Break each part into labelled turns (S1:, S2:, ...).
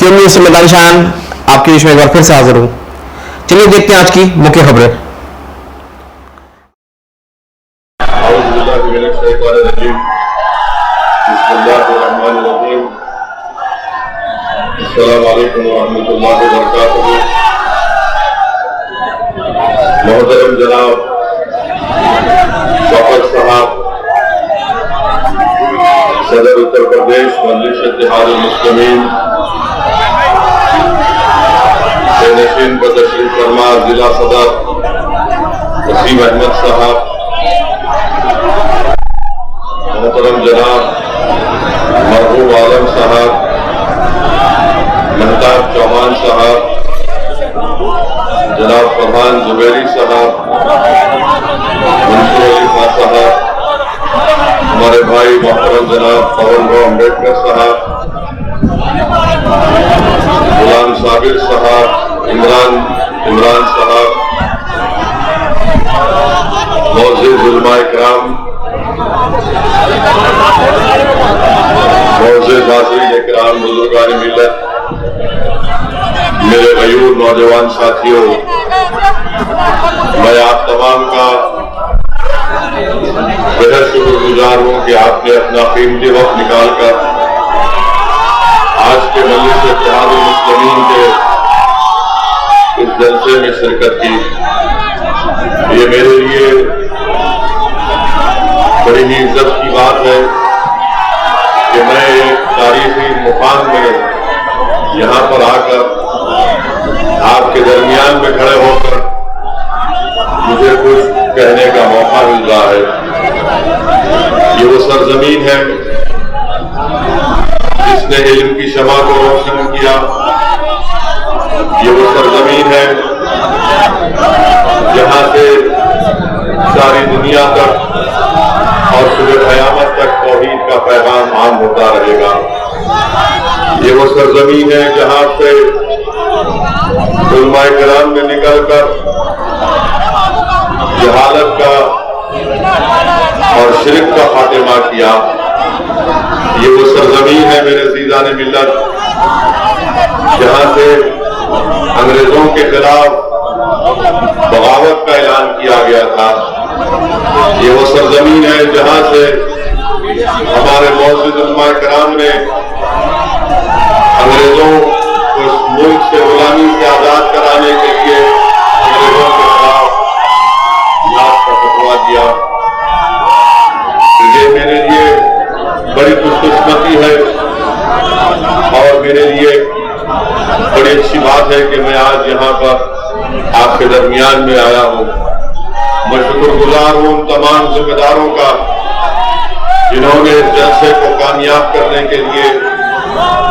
S1: क्यों से मैदान शान आपके बीच में एक बार फिर से हाजिर हूं। चलिए देखते हैं आज की मुख्य खबरें।
S2: अस्सलामु अलैकुम वरहमतुल्लाहि वबरकातुहू। मोहतरम जनाब शौकत साहब सदर उत्तर प्रदेश मजलिस इत्तेहादुल मुस्लिमीन से नशीन पर तशरीफ फरमा जिला सदर वसीम अहमद साहब, मोहतरम जनाब मरहूम आलम साहब, महताब चौहान साहब, जनाब फरहान जुबैरी साहब, मंसूर अली खान साहब, हमारे भाई मोहतरम जनाब पवन राव अम्बेडकर साहब, गुलाम साबिर साहब, इमरान साहब, मौजूद उलमा इकराम, मौजूद हाज़रीन इकराम, बुजुर्गान मिल्लत, मेरे गयूर नौजवान साथियों, मैं आप तमाम का बेहद शुक्रगुजार हूं कि आपने अपना कीमती वक्त निकालकर आज के मजलिस इत्तेहादुल मुस्लिमीन के इस जलसे में शिरकत की। ये मेरे लिए बड़ी ही इज्जत की बात है कि मैं एक तारीखी मुकाम में यहाँ पर आकर आपके दरमियान में खड़े होकर मुझे कुछ कहने का मौका मिल रहा है। ये वो सरजमीन है जिसने इल्म की शमा को रोशन किया। ये वो सरजमीन है जहां से सारी दुनिया तक और सुबह क़यामत तक तौहीद का पैगाम आम होता रहेगा। ये वो सरजमीन है जहां से उलमा किराम ने निकलकर जहालत का और शिरक का खात्मा किया। ये वो सरजमीन है मेरे अज़ीज़ान मिल्लत जहां से अंग्रेजों के खिलाफ बगावत का ऐलान किया गया था। ये वो सरजमीन है जहां से हमारे मौजूद उलमा किराम ने अंग्रेजों को इस मुल्क से गुलामी से आजाद कराने के लिए अंग्रेजों के खिलाफ जिहाद का फतवा दिया। ये मेरे लिए बड़ी खुशकिस्मती है और मेरे लिए बड़ी अच्छी बात है कि मैं आज यहाँ पर आपके दरमियान में आया हूँ। मैं शुक्रगुजार हूँ उन तमाम जिम्मेदारों का जिन्होंने इस जलसे को कामयाब करने के लिए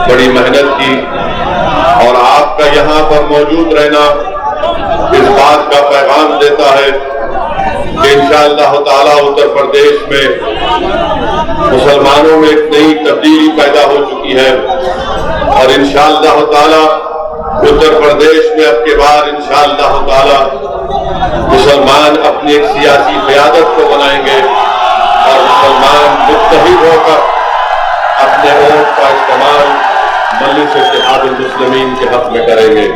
S2: बड़ी मेहनत की और आपका यहाँ पर मौजूद रहना इस बात का पैगाम देता है कि इंशाअल्लाह ताला उत्तर प्रदेश में मुसलमानों में एक नई तब्दीली पैदा हो चुकी है और इंशाअल्लाह ताला उत्तर प्रदेश में अब के बाद इंशाअल्लाह ताला मुसलमान अपनी एक सियासी क़यादत को बनाएंगे और मुसलमान मुत्तहिद होकर अपने वोट का इस्तेमाल मजलिस इत्तेहादुल मुस्लिमीन के हक में करेंगे।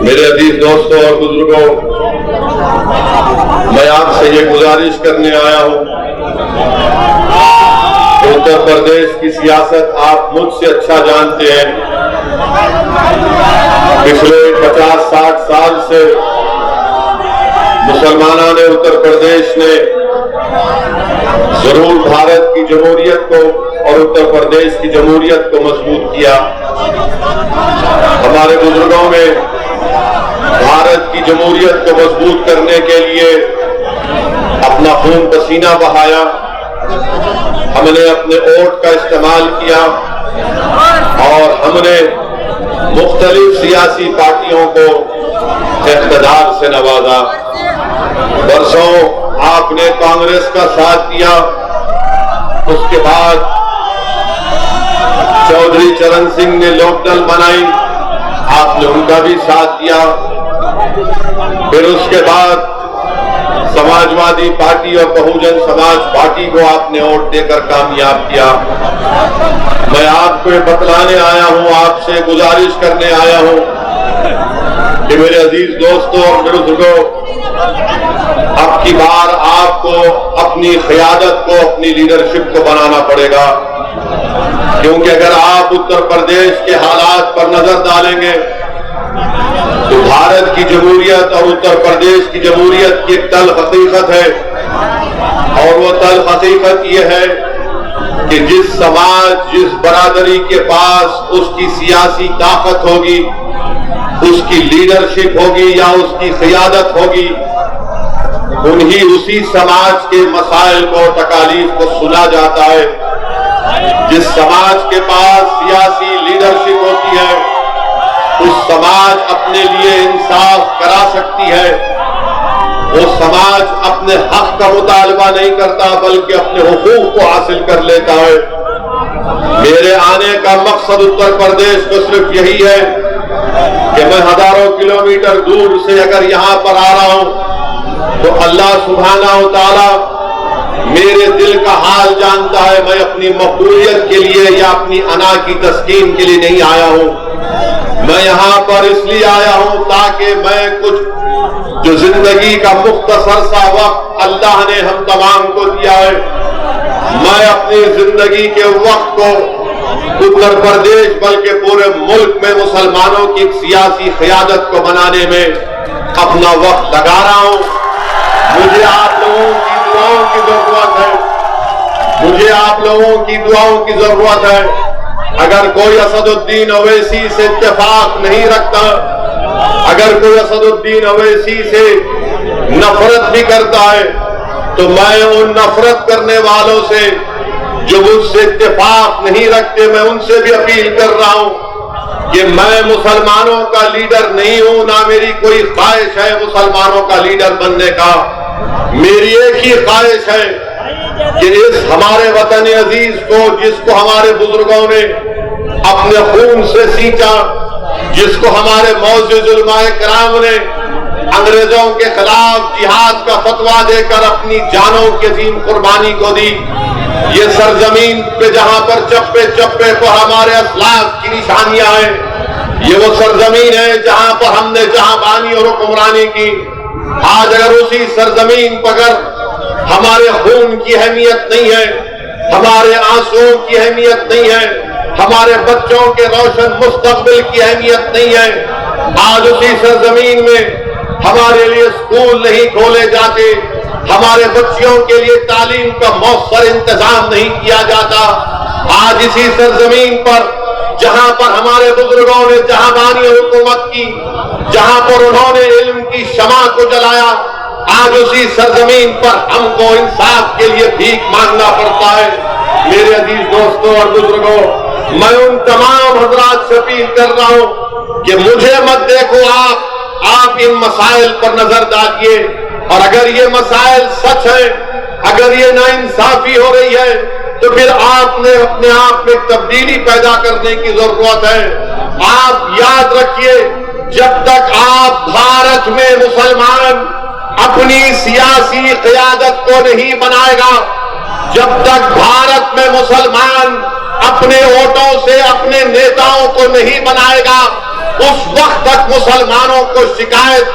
S2: मेरे अजीज दोस्तों और बुजुर्गों, मैं आपसे ये गुजारिश करने आया हूँ कि उत्तर प्रदेश की सियासत आप मुझसे अच्छा जानते हैं। पिछले 50-60 साल से मुसलमानों ने उत्तर प्रदेश ने जरूर भारत की जमहूरियत को और उत्तर प्रदेश की जमहूरियत को मजबूत किया। हमारे बुजुर्गों ने भारत की जमहूरियत को मजबूत करने के लिए अपना खून पसीना बहाया। हमने अपने वोट का इस्तेमाल किया और हमने मुख्तलिफ सियासी पार्टियों को इक़्तिदार से नवाजा। बरसों आपने कांग्रेस का साथ दिया, उसके बाद चौधरी चरण सिंह ने लोकदल बनाई, आपने उनका भी साथ दिया। फिर उसके बाद समाजवादी पार्टी और बहुजन समाज पार्टी को आपने वोट देकर कामयाब किया। मैं आपको बतलाने आया हूं, आपसे गुजारिश करने आया हूं कि मेरे अजीज दोस्तों और बुजुर्गों, अब की बार आपको अपनी क़यादत को, अपनी लीडरशिप को बनाना पड़ेगा। क्योंकि अगर आप उत्तर प्रदेश के हालात पर नजर डालेंगे तो भारत की जमहूरियत और उत्तर प्रदेश की जमहूरियत की एक तल्ख हकीकत है, और वो तल्ख हकीकत ये है कि जिस समाज, जिस बरादरी के पास उसकी सियासी ताकत होगी, उसकी लीडरशिप होगी या उसकी क़यादत होगी, उन्हीं उसी समाज के मसाइल को, तकालीफ को सुना जाता है। जिस समाज के पास सियासी लीडरशिप होती है, उस समाज अपने लिए इंसाफ करा सकती है। वो समाज अपने हक का मुतालबा नहीं करता बल्कि अपने हुकूक को हासिल कर लेता है। मेरे आने का मकसद उत्तर प्रदेश को सिर्फ यही है कि मैं हजारों किलोमीटर दूर से अगर यहां पर आ रहा हूं तो अल्लाह सुब्हानहू तआला मेरे दिल का हाल जानता है। मैं अपनी मकबूलियत के लिए या अपनी अना की तस्कीन के लिए नहीं आया हूं। मैं यहां पर इसलिए आया हूं ताकि मैं कुछ जो जिंदगी का मुख्तसर सा वक्त अल्लाह ने हम तमाम को दिया है, मैं अपनी जिंदगी के वक्त को उत्तर प्रदेश बल्कि पूरे मुल्क में मुसलमानों की सियासी क़यादत को बनाने में अपना वक्त लगा रहा हूं। मुझे आप लोगों की दुआओं की जरूरत है। मुझे आप लोगों की दुआओं की जरूरत है। अगर कोई असदुद्दीन अवैसी से इत्तेफाक नहीं रखता, अगर कोई असदुद्दीन अवैसी से नफरत भी करता है, तो मैं उन नफरत करने वालों से जो मुझसे इत्तेफाक नहीं रखते, मैं उनसे भी अपील कर रहा हूं कि मैं मुसलमानों का लीडर नहीं हूं, ना मेरी कोई ख्वाहिश है मुसलमानों का लीडर बनने का। मेरी एक ही ख्वाहिश है कि इस हमारे वतन अजीज को, जिसको हमारे बुजुर्गों ने अपने खून से सींचा, जिसको हमारे मौजूद उलमाए किराम ने अंग्रेजों के खिलाफ जिहाद का फतवा देकर अपनी जानों की अजीम कुर्बानी को दी, ये सरजमीन पे जहां पर चप्पे चप्पे पर हमारे असलाफ की निशानियां हैं, ये वो सरजमीन है जहां पर हमने जहांबानी और हुक्मरानी की। आज अगर उसी सरजमीन पर अगर हमारे खून की अहमियत नहीं है, हमारे आंसुओं की अहमियत नहीं है, हमारे बच्चों के रोशन मुस्तकबिल की अहमियत नहीं है, आज उसी सरजमीन में हमारे लिए स्कूल नहीं खोले जाते, हमारे बच्चियों के लिए तालीम का मौसर इंतजाम नहीं किया जाता, आज इसी सरजमीन पर जहां पर हमारे बुजुर्गों ने जहांबानी हुकूमत की, जहां पर उन्होंने इल्म की शमा को जलाया, आज उसी सरजमीन पर हमको इंसाफ के लिए भीख मांगना पड़ता है। मेरे अजीज दोस्तों और बुजुर्गों, मैं उन तमाम हजरात से अपील कर रहा हूं कि मुझे मत देखो, आप इन मसाइल पर नजर डालिए, और अगर ये मसाइल सच है, अगर ये नाइंसाफी हो रही है, तो फिर आपने अपने आप में तब्दीली पैदा करने की जरूरत है। आप याद रखिए, जब तक आप भारत में मुसलमान अपनी सियासी क़यादत को नहीं बनाएगा, जब तक भारत में मुसलमान अपने वोटों से अपने नेताओं को नहीं बनाएगा, उस वक्त तक मुसलमानों को शिकायत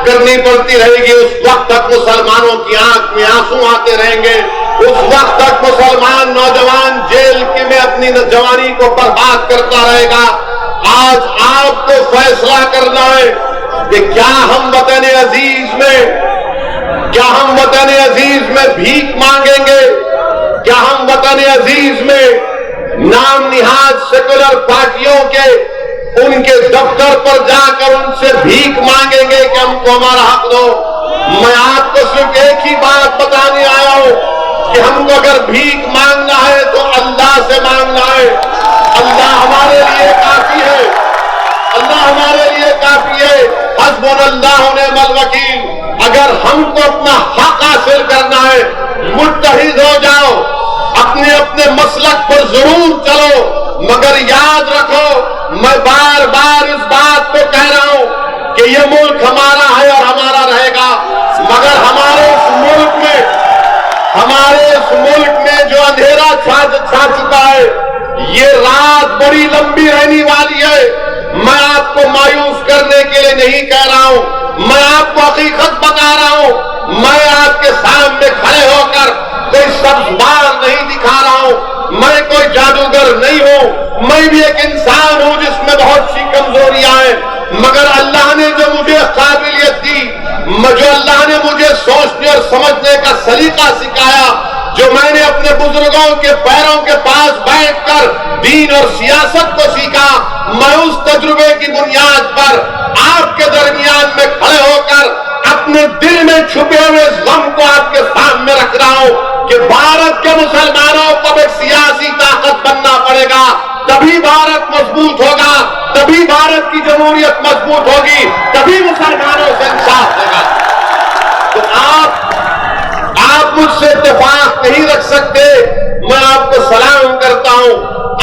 S2: करनी पड़ती रहेगी, उस वक्त तक मुसलमानों की आंख में आंसू आते रहेंगे, उस वक्त तक मुसलमान नौजवान जेल में अपनी जवानी को बर्बाद करता रहेगा। आज आपको फैसला करना है कि क्या हम वतन अजीज में भीख मांगेंगे, क्या हम वतन अजीज में नाम निहाद सेकुलर पार्टियों के उनके दफ्तर पर जाकर उनसे भीख मांगेंगे कि हमको हमारा हक दो। मैं आपको सिर्फ एक ही बात बताने आया हूं कि हमको अगर भीख मांगना है तो अल्लाह से मांगना है। अल्लाह हमारे लिए काफी है, अल्लाह हमारे लिए काफी है। हस्बुनल्लाहु व निअमल वकील। अगर हमको अपना हक हासिल करना है, मुत्तहिद हो जाओ, अपने अपने मसलक पर जरूर चलो, मगर याद रखो, मैं बार बार इस बात को कह रहा हूं कि यह मुल्क हमारा है और हमारा रहेगा, मगर हमारे इस मुल्क में जो अंधेरा छा चुका है, ये रात बड़ी लंबी रहने वाली है। मैं आपको मायूस करने के लिए नहीं कह रहा हूं, मैं आपको हकीकत बता रहा हूं। मैं आपके सामने खड़े होकर कोई सब्ज़बार नहीं दिखा रहा हूं, मैं कोई जादूगर नहीं हूं। मैं भी एक इंसान हूं जिसमें बहुत सी कमजोरियां हैं, मगर अल्लाह ने जो मुझे काबिलियत दी, जो अल्लाह ने मुझे सोचने और समझने का सलीका सिखाया, जो मैंने अपने बुजुर्गों के पैरों के पास बैठकर दीन और सियासत को सीखा, मैं उस तजुर्बे की बुनियाद पर आपके दरमियान में खड़े होकर अपने दिल में छुपे हुए गम को आपके सामने रख रहा हूं कि भारत के मुसलमानों को एक सियासी ताकत बनना पड़ेगा, तभी भारत मजबूत होगा, तभी भारत की जमहूरियत मजबूत होगी, तभी मुसलमानों से इंसाफ होगा। तो आप मुझसे इत्तेफाक नहीं रख सकते, मैं आपको सलाम करता हूं।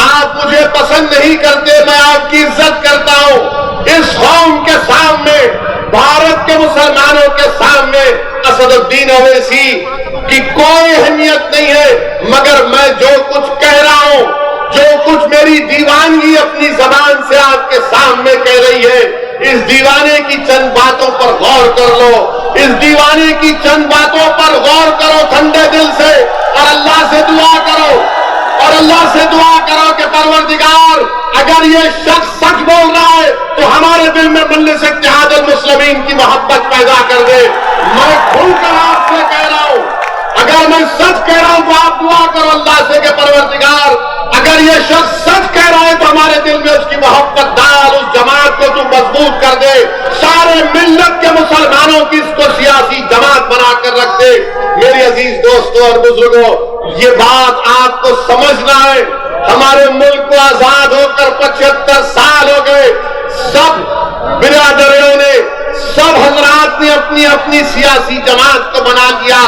S2: आप मुझे पसंद नहीं करते, मैं आपकी इज्जत करता हूं। इस कौम के सामने, भारत के मुसलमानों के सामने असदुद्दीन ओवैसी की कोई अहमियत नहीं है, मगर मैं जो कुछ कह रहा हूं, जो कुछ मेरी दीवानगी अपनी जबान से आपके सामने कह रही है, इस दीवाने की चंद बातों पर गौर कर लो, इस दीवाने की चंद बातों पर गौर करो ठंडे दिल से, और अल्लाह से दुआ करो, और अल्लाह से दुआ करो कि परवरदिगार, अगर ये शख्स सच बोल रहा है तो हमारे दिल में मजलिस इत्तेहादुल मुस्लिमीन की मोहब्बत पैदा कर दे। मैं खुलकर आपसे कह रहा हूं, अगर मैं सच कह रहा हूं तो आप दुआ करो अल्लाह से कि परवरदिगार, अगर ये शख्स सच कह रहा है तो हमारे दिल में उसकी मोहब्बत डाल, उस जमात को तू मजबूत कर दे, सारे मिल्लत के मुसलमानों की इसको सियासी जमात बनाकर रख दे। मेरे अजीज दोस्तों और बुजुर्गों, ये बात आपको समझना है। हमारे मुल्क को आजाद होकर 75 साल हो गए, सब बिरादरियों ने, सब हजरात ने अपनी अपनी सियासी जमात को बना लिया,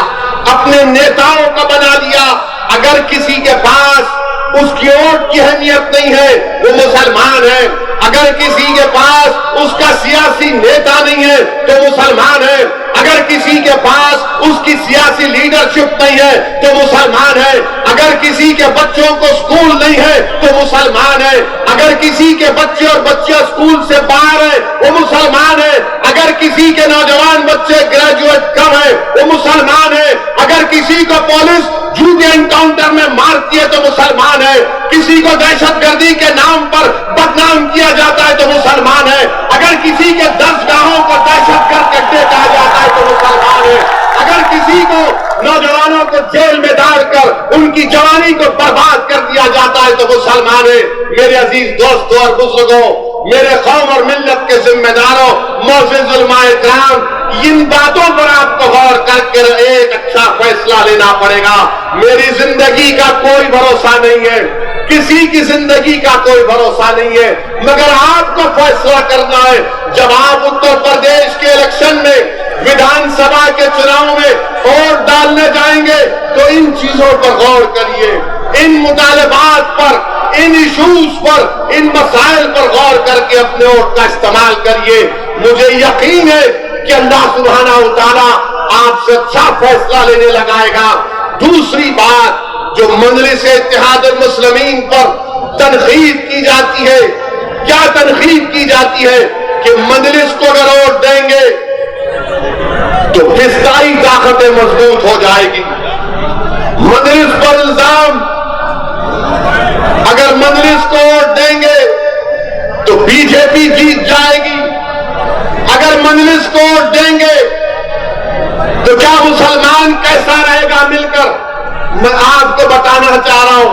S2: अपने नेताओं को बना लिया। अगर किसी के पास उसकी वोट की अहमियत नहीं है, वो मुसलमान है। अगर किसी के पास उसका सियासी नेता नहीं है तो मुसलमान है। अगर किसी के पास उसकी सियासी लीडरशिप नहीं है तो मुसलमान है। अगर किसी के बच्चों को स्कूल नहीं है तो मुसलमान है। अगर किसी के बच्चे और बच्चियां स्कूल से बाहर है वो मुसलमान है। अगर किसी के नौजवान बच्चे ग्रेजुएट कम है वो मुसलमान है। अगर किसी को पुलिस झूठे एनकाउंटर में मारती है तो मुसलमान है। किसी को दहशतगर्दी के नाम पर बदनाम किया जाता है तो मुसलमान है। अगर किसी के 10 गांवों को दहशतगर्द अड्डे कहा जाता है तो मुसलमान है। अगर किसी को नौजवानों को जेल में डालकर उनकी जवानी को बर्बाद कर दिया जाता है तो मुसलमान है। मेरे अजीज दोस्तों और बुजुर्गों, मेरे कौम और मिल्लत के जिम्मेदारों, मोअज़्ज़िज़ उलमाए किराम, इन बातों पर आपको गौर करके एक अच्छा फैसला लेना पड़ेगा। मेरी जिंदगी का कोई भरोसा नहीं है, किसी की जिंदगी का कोई भरोसा नहीं है, मगर आपको फैसला करना है। जब आप उत्तर प्रदेश के इलेक्शन में, विधानसभा के चुनाव में वोट डालने जाएंगे तो इन चीजों पर गौर करिए, इन मुतालबात पर, इन इशूज पर, इन मसाइल पर गौर करके अपने वोट का इस्तेमाल करिए। मुझे यकीन है कि अल्लाह सुब्हानहू व तआला आपसे अच्छा फैसला लेने लगाएगा। दूसरी बात, जो मजलिस इत्तेहादुल मुस्लिमीन पर तनकीद की जाती है, क्या तनकीद की जाती है कि मजलिस को अगर वोट देंगे तो फिस्ताई ताकतें मजबूत हो जाएगी। मजलिस पर इल्जाम, अगर मजलिस को वोट देंगे तो बीजेपी जीत जाएगी। अगर मजलिस को वोट देंगे तो क्या मुसलमान कैसा रहेगा मिलकर? मैं आपको बताना चाह रहा हूं,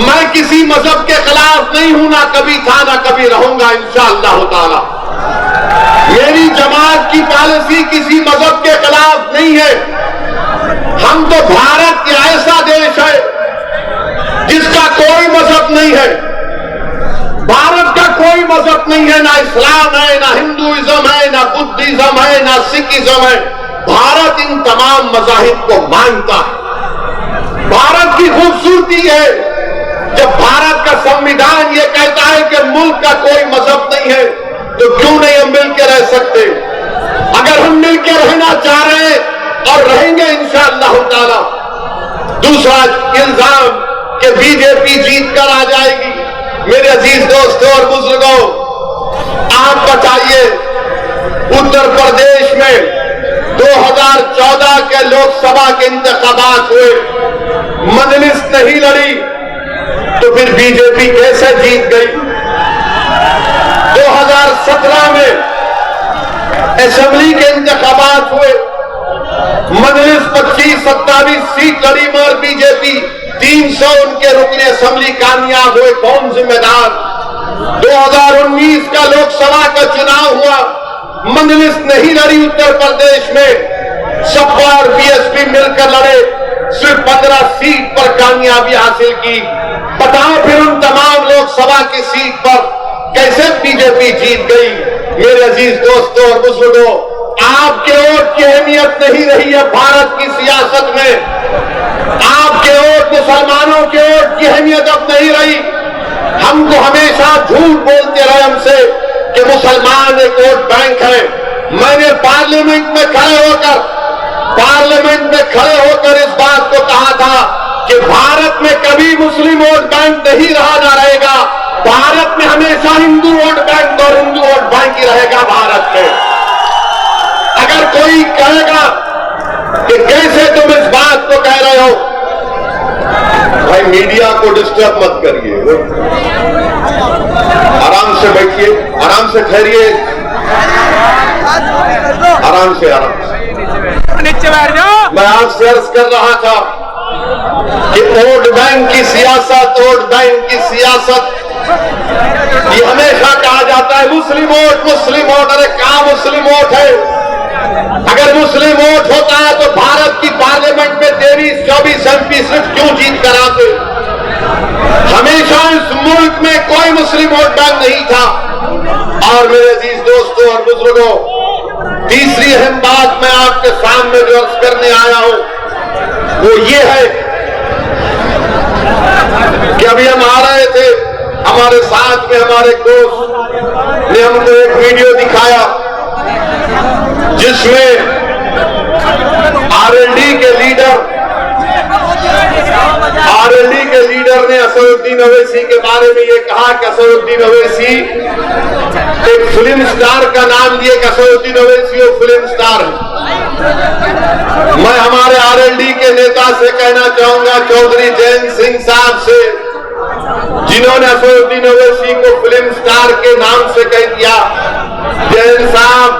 S2: मैं किसी मजहब के खिलाफ नहीं हूं, ना कभी था ना कभी रहूंगा इंशाअल्लाह ताला। मेरी जमात की पॉलिसी किसी मजहब के खिलाफ नहीं है। हम तो भारत का ऐसा देश है जिसका कोई मजहब नहीं है। भारत का कोई मजहब नहीं है, ना इस्लाम है, ना हिंदुइज्म है, ना बुद्धिज्म है, ना सिखिज्म है। भारत इन तमाम मजाहिब को मानता है। भारत की खूबसूरती है जब भारत का संविधान ये कहता है कि मुल्क का कोई मजहब नहीं है, तो क्यों नहीं हम मिलकर रह सकते? अगर हम मिलकर रहना चाह रहे हैं और रहेंगे इंशाअल्लाह ताला। दूसरा इल्जाम कि बीजेपी जीत कर आ जाएगी, मेरे अजीज दोस्तों और बुजुर्गों, आप बताइए, उत्तर प्रदेश में 2014 के लोकसभा के इंतखाबात हुए, मजलिस नहीं लड़ी, तो फिर बीजेपी कैसे जीत गई? 2017 में असेंबली के इंतखाबात हुए, मजलिस 25-27 सीट लड़ी, मगर बीजेपी 300 उनके रुकने असेंबली कामयाब हुए। कौन जिम्मेदार? 2019 का लोकसभा का चुनाव हुआ, मजलिस नहीं लड़ी उत्तर प्रदेश में, सपा और बीएसपी मिलकर लड़े, सिर्फ 15 सीट पर कामयाबी हासिल की। बताओ फिर उन तमाम लोकसभा की सीट पर कैसे बीजेपी जीत गई? मेरे अजीज दोस्तों और बुजुर्गों, आपके वोट की अहमियत नहीं रही है भारत की सियासत में। आपके वोट, मुसलमानों के वोट की अहमियत अब नहीं रही। हमको हमेशा झूठ बोलते रहे हमसे कि मुसलमान एक वोट बैंक है। मैंने पार्लियामेंट में खड़े होकर इस बात को कहा था कि भारत में कभी मुस्लिम वोट बैंक नहीं रहा, ना रहेगा। भारत में हमेशा हिंदू वोट बैंक और हिंदू वोट बैंक ही रहेगा भारत में। अगर कोई कहेगा कि कैसे तुम इस बात को कह रहे हो, भाई मीडिया को डिस्टर्ब मत करिए, आराम से बैठिए, आराम से ठहरिए, आराम से नीचे बैठ जाओ। मैं आपसे अर्ज कर रहा था कि वोट बैंक की सियासत, वोट बैंक की सियासत, ये हमेशा कहा जाता है मुस्लिम वोट। अरे क्या मुस्लिम वोट है? अगर मुस्लिम वोट होता है तो भारत की पार्लियामेंट में 23-24 एमपी सिर्फ क्यों जीत कर आते? हमेशा इस मुल्क में कोई मुस्लिम वोट बैंक नहीं था। और मेरे अजीज दोस्तों और बुजुर्गों, तीसरी अहम बात मैं आपके सामने जो अर्ज करने आया हूं वो ये है कि अभी हम आ रहे थे, हमारे साथ में हमारे दोस्त ने हमको एक वीडियो दिखाया जिसमें आरएलडी के लीडर ने असदुद्दीन ओवैसी के बारे में ये कहा कि असदुद्दीन ओवैसी एक फिल्म स्टार का नाम दिए कि असदुद्दीन ओवैसी वो फिल्म स्टार है। मैं हमारे आरएलडी के नेता से कहना चाहूंगा, चौधरी जैन सिंह साहब से, जिन्होंने असदुद्दीन ओवैसी को फिल्म स्टार के नाम से कह दिया, जैन साहब,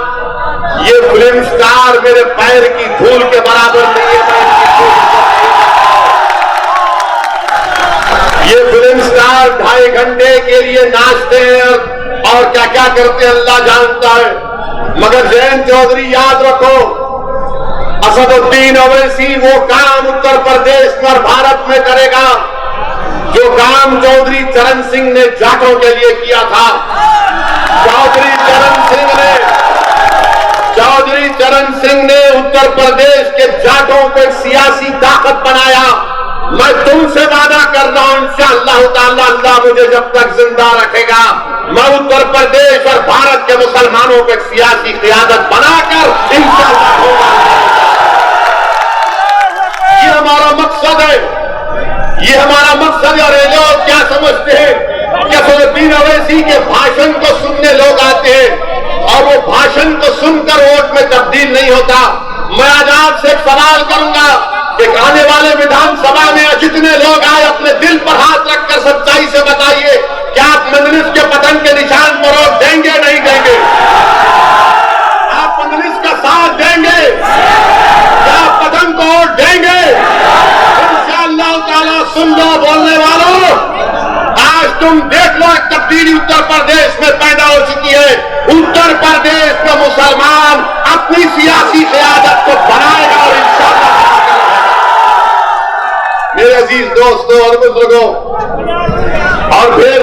S2: ये फिल्म स्टार मेरे पैर की धूल के बराबर नहीं है। ये फिल्म स्टार 2.5 घंटे के लिए नाचते हैं और क्या क्या करते हैं अल्लाह जानता है। मगर जैन चौधरी याद रखो, असदुद्दीन ओवैसी वो काम उत्तर प्रदेश में और भारत में करेगा जो काम चौधरी चरण सिंह ने जाटों के लिए किया था। चौधरी चरण सिंह ने उत्तर प्रदेश के जाटों को एक सियासी ताकत बनाया। मैं तुमसे वादा कर रहा हूं, इंशाअल्लाह ताला अल्लाह मुझे जब तक जिंदा रखेगा, मैं उत्तर प्रदेश और भारत के मुसलमानों को एक सियासी क़यादत बनाकर इंशाअल्लाह होगा। ये हमारा मकसद है, ये हमारा मकसद है। और ये लोग क्या समझते हैं कि असदुद्दीन ओवैसी के भाषण को सुनने लोग आते हैं और वो भाषण को सुनकर वोट में तब्दील नहीं होता। मैं आज आपसे एक सवाल करूंगा कि आने वाले विधानसभा में जितने लोग आए अपने दिल पर हाथ रखकर सच्चाई से बताइए, क्या आप मजलिस के पतन के निशान पर वोट देंगे नहीं देंगे? आप मजलिस का साथ देंगे? क्या आप पतन को वोट देंगे? इंशाअल्लाह ताला। सुन लो बोलने वालों, आज तुम देख लो एक तब्दीली उत्तर प्रदेश में पैदा हो चुकी है। उत्तर प्रदेश में मुसलमान अपनी सियासी क़यादत को बनाएगा और इंशाअल्लाह। मेरे अजीज दोस्तों और बुजुर्गों, और फिर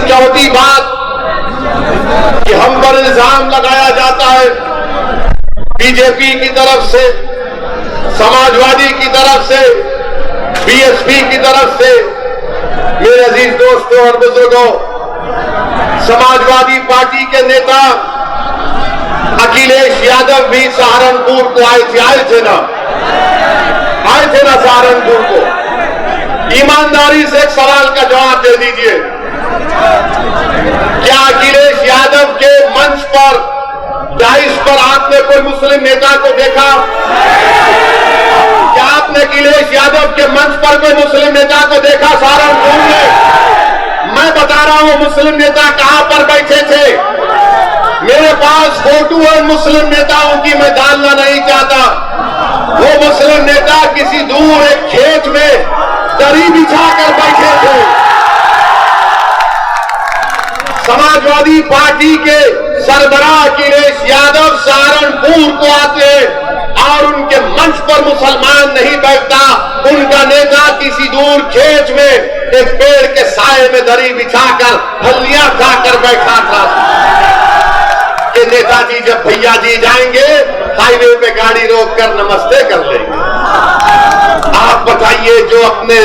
S2: चौथी बात कि हम पर इल्जाम लगाया जाता है बीजेपी की तरफ से, समाजवादी की तरफ से, बीएसपी की तरफ से। मेरे अजीज दोस्तों और बुजुर्गों, समाजवादी पार्टी के नेता अखिलेश यादव भी सहारनपुर को आए थे ना सहारनपुर को। ईमानदारी से एक सवाल का जवाब दे दीजिए। क्या अखिलेश यादव के मंच पर डाइस पर आपने कोई मुस्लिम नेता को देखा? क्या आपने अखिलेश यादव के मंच पर कोई मुस्लिम नेता को देखा सहारनपुर में? मैं बता रहा हूं मुस्लिम नेता कहां पर बैठे थे। मेरे पास फोटो है मुस्लिम नेताओं की, मैं डालना नहीं चाहता। वो मुस्लिम नेता किसी दूर एक खेत में दरी बिछाकर बैठे थे। समाजवादी पार्टी के सरबराह अखिलेश यादव सहारनपुर को आते और उनके मंच पर मुसलमान नहीं बैठता। उनका नेता किसी दूर खेत में एक पेड़ के साए में दरी बिछाकर फलियां खाकर बैठा था। कि नेताजी जब भैया जी जाएंगे हाईवे पे गाड़ी रोककर नमस्ते कर लेंगे। आप बताइए, जो अपने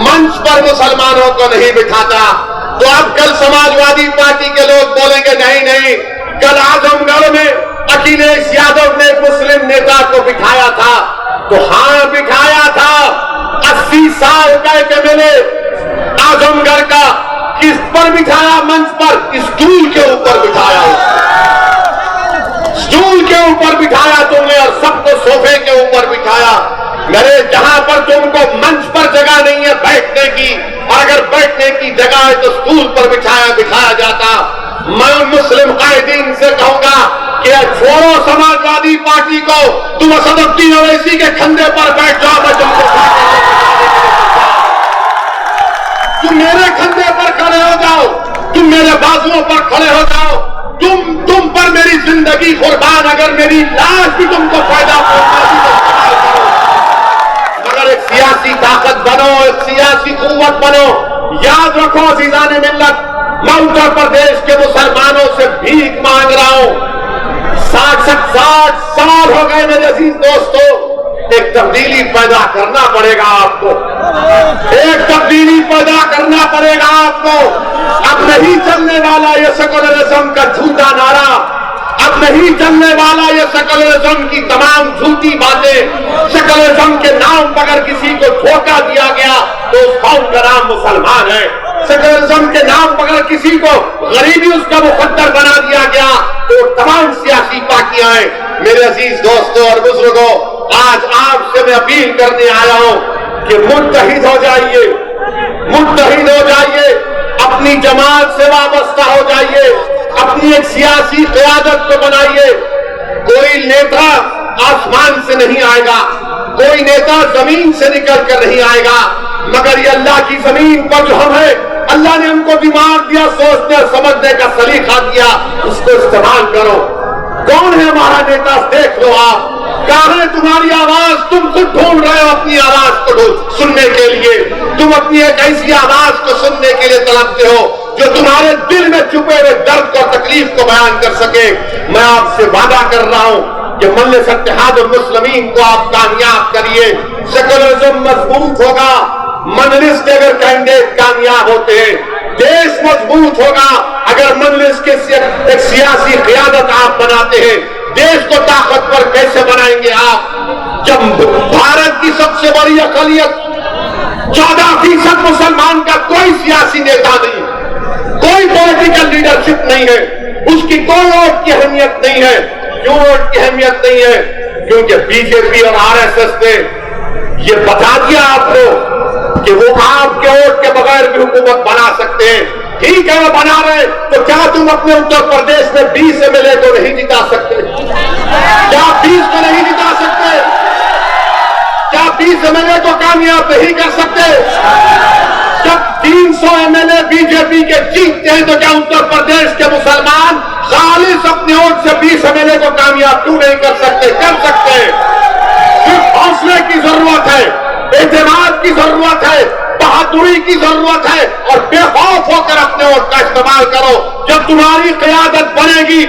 S2: मंच पर मुसलमानों को नहीं बिठाता, तो अब कल समाजवादी पार्टी के लोग बोलेंगे नहीं नहीं, कल आजमगढ़ में अखिलेश यादव ने मुस्लिम नेता को बिठाया था। तो हाँ बिठाया था। 80 साल का एक एमएलए आजमगढ़ का किस पर बिठाया? मंच पर, स्टूल के ऊपर बिठाया। स्टूल के ऊपर बिठाया तुमने और सबको सोफे के ऊपर बिठाया। मेरे जहां पर तुमको मंच पर जगह नहीं है बैठने की, और अगर बैठने की जगह है तो स्टूल पर बिठाया जाता। मैं मुस्लिम कायदीन से कहूंगा कि छोड़ो समाजवादी पार्टी को, तुम असदुद्दीन ओवैसी के कंधे पर बैठ जाओ। मैं तुमको तुम मेरे कंधे पर खड़े हो जाओ, तुम मेरे बाजुओं पर खड़े हो जाओ। तुम पर मेरी जिंदगी कुर्बान, अगर मेरी लाश भी तुमको फायदा पहुंचाती तो इस्तेमाल करो। मगर एक सियासी ताकत बनो, एक सियासी कुव्वत बनो। याद रखो अज़ीज़ान मिल्लत, मैं उत्तर प्रदेश के मुसलमानों से भीख मांग रहा हूं। 60 साल हो गए मेरे अजीज दोस्तों। एक तब्दीली पैदा करना पड़ेगा आपको, एक तब्दीली पैदा करना पड़ेगा आपको। अब नहीं चलने वाला ये सेकुलरिज्म का झूठा नारा, अब नहीं चलने वाला ये सेकुलरिज्म की तमाम झूठी बातें। सेकुलरिज्म के नाम पर अगर किसी को धोखा दिया गया तो उस कौम का नाम मुसलमान है। सेकुलरिज्म के नाम पर अगर किसी को गरीबी उसका मुकद्दर बना दिया गया तो तमाम सियासी पार्टियां हैं। मेरे अजीज दोस्तों और बुजुर्गों, आज आपसे मैं अपील करने आया हूं कि मुत्तहिद हो जाइए, मुत्तहिद हो जाइए, अपनी जमात से वाबस्ता हो जाइए, अपनी एक सियासी क़यादत को बनाइए। कोई नेता आसमान से नहीं आएगा, कोई नेता जमीन से निकल कर नहीं आएगा, मगर ये अल्लाह की जमीन पर जो हम है, अल्लाह ने हमको दिमाग दिया, सोचने और समझने का सलीका दिया, उसको इस्तेमाल करो। कौन है हमारा नेता? देख लो आप। कहां है तुम्हारी आवाज? तुम खुद ढूंढ रहे हो अपनी आवाज को सुनने के लिए। तुम अपनी एक ऐसी आवाज को सुनने के लिए तड़पते हो जो तुम्हारे दिल में छुपे हुए दर्द और तकलीफ को बयान कर सके। मैं आपसे वादा कर रहा हूं कि मजलिस इत्तेहाद मुस्लिमीन को आप कामयाब करिए। सेकुलरिज्म मजबूत होगा, मजलिस के अगर कैंडिडेट कामयाब होते हैं, देश मजबूत होगा। अगर मजलिस के एक सियासी क़यादत आप बनाते हैं, देश को ताकतवर कैसे बनाएंगे आप? जब भारत की सबसे बड़ी अक़लियत 14% मुसलमान का कोई सियासी नेता नहीं, कोई पॉलिटिकल लीडरशिप नहीं है, उसकी कोई वोट की अहमियत नहीं है। क्यों वोट की अहमियत नहीं है? क्योंकि बीजेपी और आरएसएस ने ये बता दिया आपको कि वो आपके वोट के बगैर भी हुकूमत बना सकते हैं। ठीक है, वो बना रहे, तो क्या तुम अपने उत्तर प्रदेश में 20 एमएलए को नहीं जिता सकते? क्या 20 को नहीं जिता सकते? क्या 20 एमएलए को कामयाब नहीं कर सकते? जब 300 एमएलए बीजेपी के जीतते हैं तो क्या उत्तर प्रदेश के मुसलमान खालिस अपने वोट से 20 एमएलए को कामयाब क्यों नहीं कर सकते? कर सकते हैं। सिर्फ हौसले की जरूरत है, एतमाद की जरूरत है, बहादुरी की जरूरत है, और बेखौफ होकर अपने वोट का इस्तेमाल करो। जब तुम्हारी क़यादत बनेगी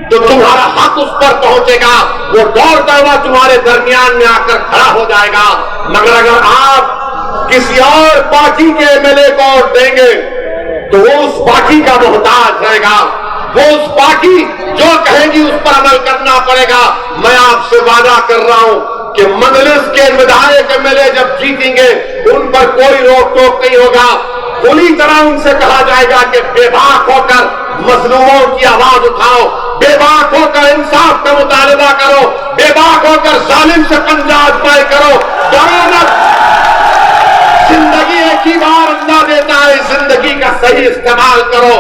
S2: तो तुम्हारा हक उस पर पहुंचेगा, वो दौड़ता हुआ तुम्हारे दरमियान में आकर खड़ा हो जाएगा। मगर अगर आप किसी और पार्टी के एमएलए को वोट देंगे तो वो उस पार्टी का मोहताज रहेगा, वो उस पार्टी जो कहेगी उस पर अमल करना पड़ेगा। मैं आपसे वादा कर रहा हूं कि मजलिस के विधायक एमएलए जब जीतेंगे उन पर कोई रोक टोक नहीं होगा। पूरी तरह उनसे कहा जाएगा कि बेबाक होकर मजलूमों की आवाज उठाओ, बेबाक होकर इंसाफ का मुतालबा करो, बेबाक होकर जालिम से पंजा आजमाई करो। डरो मत, जिंदगी एक ही बार अल्लाह देता है, जिंदगी का सही इस्तेमाल करो।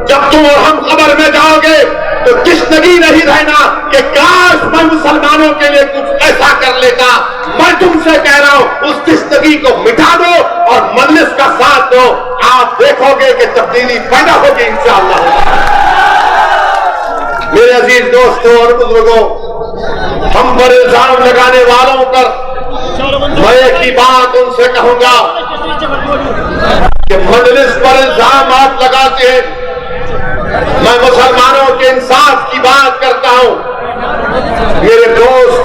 S2: जब तुम और हम कब्र में जाओगे तो तश्नगी नहीं रहना कि काश मैं मुसलमानों के लिए कुछ ऐसा कर लेता। मैं तुमसे कह रहा हूं उस तश्नगी को मिटा दो और मजलिस का साथ दो, आप देखोगे कि तब्दीली पैदा होगी इंशाअल्लाह। मेरे अजीज दोस्तों और बुजुर्गों, हम पर इल्जाम लगाने वालों पर मैं एक ही बात उनसे कहूंगा कि मजलिस पर इल्जाम आप लगाते हैं। मैं मुसलमानों के इंसाफ की बात करता हूं। मेरे दोस्त,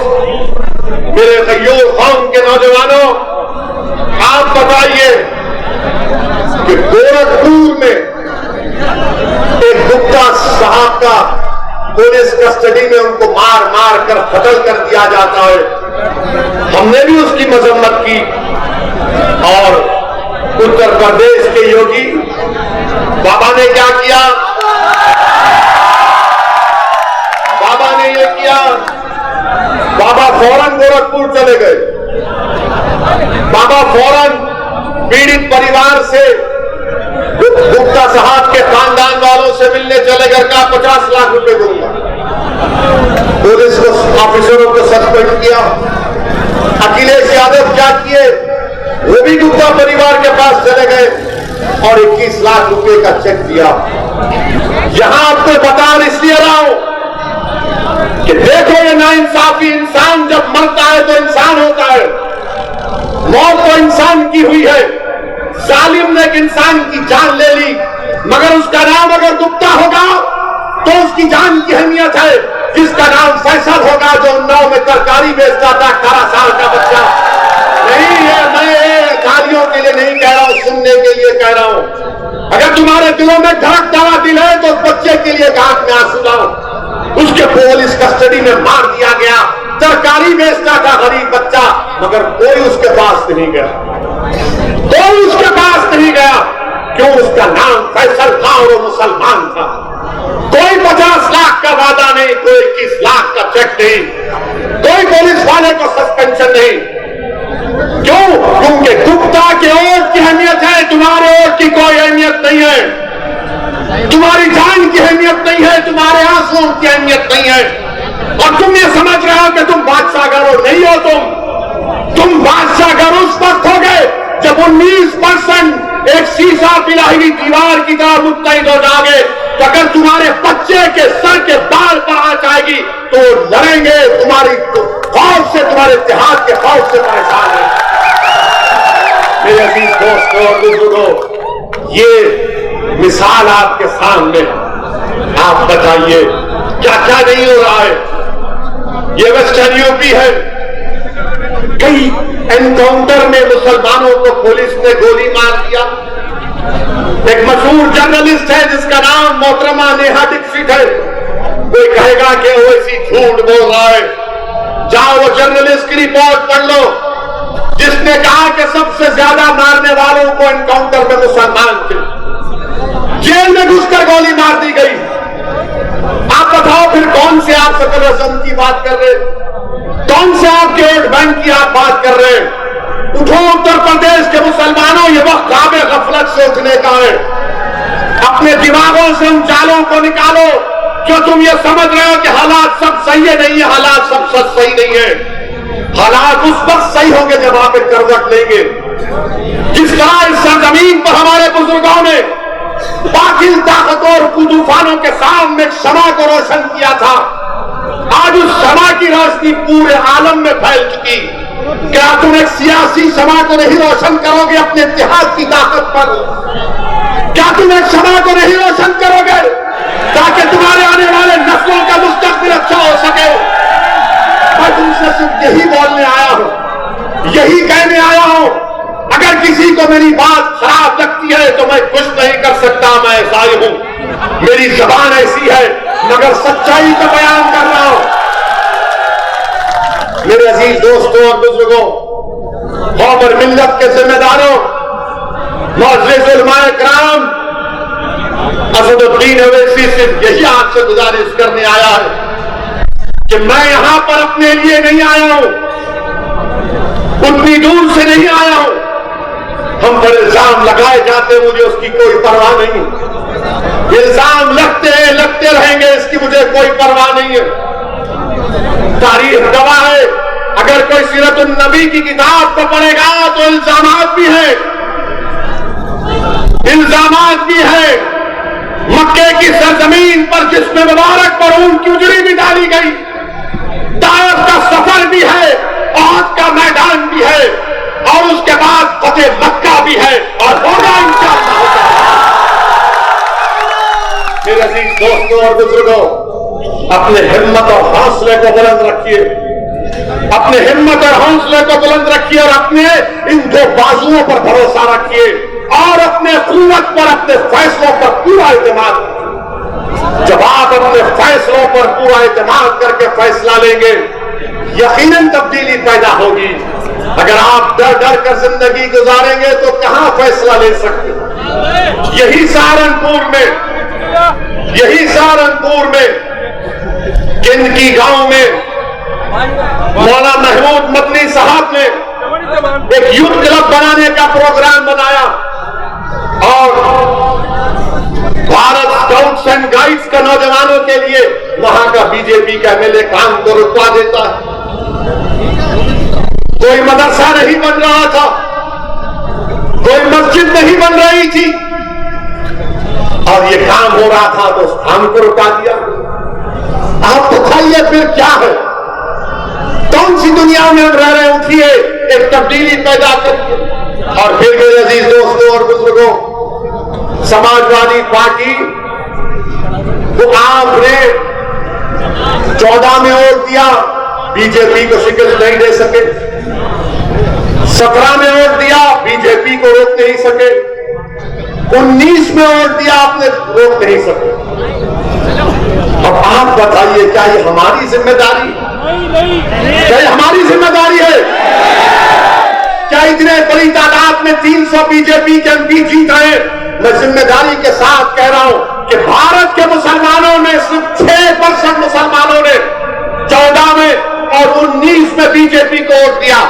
S2: मेरे गयूर कौम के नौजवानों, आप बताइए कि गोरखपुर में एक गुप्ता साहब का पुलिस कस्टडी में उनको मार मार कर कत्ल कर दिया जाता है। हमने भी उसकी मजम्मत की। और उत्तर प्रदेश के योगी बाबा ने क्या किया? बाबा ने ये किया, बाबा फौरन गोरखपुर चले गए। बाबा फौरन पीड़ित परिवार से, गुप्ता साहब के खानदान वालों से मिलने चले गए। का 50 लाख रुपए दूंगा। पुलिस को ऑफिसरों को सस्पेंड किया। अखिलेश यादव क्या किए? वो भी गुप्ता परिवार के पास चले गए और 21 लाख रुपए का चेक दिया। यहां आपको बता इसलिए रहा हूं कि देखो ये नाइंसाफी, इंसान जब मरता है तो इंसान होता है। मौत तो इंसान की हुई है। जालिम ने एक इंसान की जान ले ली, मगर उसका नाम अगर गुप्ता होगा तो उसकी जान की अहमियत है। जिसका नाम फैसल होगा जो उन्नाव में तरकारी बेचता था, 18 साल का बच्चा। नहीं है, मैं गालियों के लिए नहीं कह रहा हूं, सुनने के लिए कह रहा हूं। अगर तुम्हारे दिलों में धड़क दवा दिल है तो उस बच्चे के लिए आंख में आंसू लाओ। उसके पुलिस कस्टडी में मार दिया गया। तरकारी बेचता था गरीब बच्चा, मगर कोई उसके पास नहीं गया। कोई उसके पास नहीं गया। क्यों? उसका नाम फैसल था और वो मुसलमान था। कोई 50 लाख का वादा नहीं, कोई 21 लाख का चेक नहीं, कोई पुलिस वाले को सस्पेंशन नहीं। क्यों? क्योंकि गुप्ता के वोट की अहमियत है, तुम्हारे वोट की कोई अहमियत नहीं है। तुम्हारी जान की अहमियत नहीं है, तुम्हारे आंसुओं की अहमियत नहीं है। और तुम ये समझ रहे हो कि तुम बादशाहगर हो। नहीं हो तुम बादशाहगर उस वक्त हो गए जब 19% एक शीशा पिलाई हुई दीवार की तरह मुत्तैद हो जाओगे। तो अगर तुम्हारे बच्चे के सर के बाल पर आंच आएगी तो लड़ेंगे। तुम्हारी खौफ से, तुम्हारे इत्तेहाद के खौफ से परेशान है। मेरे अजीज दोस्तों और बुजुर्गों, ये मिसाल आपके सामने, आप बताइए क्या क्या नहीं हो रहा है। ये वेस्टर्न यूपी है। कई एनकाउंटर में मुसलमानों को पुलिस ने गोली मार दिया। एक मशहूर जर्नलिस्ट है जिसका नाम मोहतरमा नेहा दीक्षित है। कोई कहेगा कि वो ऐसी झूठ बोल रहा है। जाओ वो जर्नलिस्ट की रिपोर्ट पढ़ लो, जिसने कहा कि सबसे ज्यादा मारने वालों को एनकाउंटर में मुसलमान थे। जेल में घुसकर गोली मार दी गई। आप बताओ फिर कौन से आप सकल रस्म की बात कर रहे? कौन से आपके वोट बैंक की आप बात कर रहे हैं? उठो उत्तर प्रदेश के मुसलमानों, ये वक्त काबे गफलत से उठने का है। अपने दिमागों से उन चालों को निकालो जो तुम ये समझ रहे हो कि हालात सब सही है। नहीं है, हालात सब सही नहीं है। हालात उस वक्त सही होंगे जब आप एक करवट लेंगे। जिस तरह इस सरजमीन पर हमारे बुजुर्गों ने बातिल ताकतों तूफानों के सामने एक शमा को रोशन किया था, आज उस शमा की रोशनी पूरे आलम में फैल चुकी। क्या तुम एक सियासी शमा को नहीं रोशन करोगे अपने इतिहास की ताकत पर? क्या तुम एक शमा को नहीं रोशन करोगे ताकि तुम्हारे आने वाले नस्लों का मुस्तकबिल अच्छा हो सके? मैं तुमसे सिर्फ यही बोलने आया हूं, यही कहने आया हूं। अगर किसी को मेरी बात खराब लगती है तो मैं कुछ नहीं कर सकता, मैं ऐसा ही हूं। मेरी जबान ऐसी है, मगर सच्चाई का बयान कर रहा हूं।
S3: मेरे अजीज दोस्तों और बुजुर्गों, कौम और मिल्लत के जिम्मेदारों, मुअज़्ज़िज़ उलमाए किराम, असदुद्दीन ओवैसी सिर्फ यही आपसे गुजारिश करने आया है कि मैं यहां पर अपने लिए नहीं आया हूं, उतनी दूर से नहीं आया हूं। हम पर इल्जाम लगाए जाते, मुझे उसकी कोई परवाह नहीं। इल्जाम लगते रहेंगे, इसकी मुझे कोई परवाह नहीं है। तारीख गवाह है, अगर कोई सीरतुन नबी की किताब को पढ़ेगा तो इल्जामात भी है, इल्जामात भी है। मक्के की सरजमीन पर जिसमें मुबारक पर ऊंट की उजड़ी भी डाली गई, ताइफ का सफर भी है, औद का मैदान भी है, और उसके बाद फतेह मक्का भी है, और होगा इंशाअल्लाह। मेरे अजीज दोस्तों और बुजुर्गों, अपने हिम्मत और हौसले को बुलंद रखिए, अपने हिम्मत और हौसले को बुलंद रखिए, और अपने इन दो बाजुओं पर भरोसा रखिए, और अपने कुव्वत पर, अपने फैसलों पर पूरा इत्मीनान रखिए। जब आप अपने फैसलों पर पूरा इत्मीनान करके फैसला लेंगे, यकीनन तब्दीली पैदा होगी। अगर आप डर डर कर जिंदगी गुजारेंगे तो कहां फैसला ले सकते। यही सहारनपुर में किनकी गांव में मौलाना महमूद मदनी साहब ने एक यूथ क्लब बनाने का प्रोग्राम बनाया, और भारत स्काउट्स एंड गाइड्स के नौजवानों के लिए वहां का बीजेपी का एमएलए काम को रुकवा देता है। कोई मदरसा नहीं बन रहा था, कोई मस्जिद नहीं बन रही थी, और ये काम हो रहा था तो उस काम को रुका दिया। आप बताइए फिर क्या है, कौन सी दुनिया में हम रह रहे हैं। उठिए, एक तब्दीली पैदा करिए। और फिर मेरे अजीज दोस्तों और बुजुर्गों, समाजवादी पार्टी को आपने 14 में वोट दिया, बीजेपी को शिकस्त नहीं दे सके। 17 में वोट दिया, बीजेपी को रोक नहीं सके। 19 में वोट दिया, आपने रोक नहीं सके। अब आप बताइए, क्या ये हमारी जिम्मेदारी, क्या ये हमारी जिम्मेदारी है? क्या इतने बड़ी तादाद में 300 बीजेपी के एमपी जीत रहे? मैं जिम्मेदारी के साथ कह रहा हूं कि भारत के मुसलमानों में सिर्फ 6% मुसलमानों ने 14 में और 19 में बीजेपी को वोट दिया,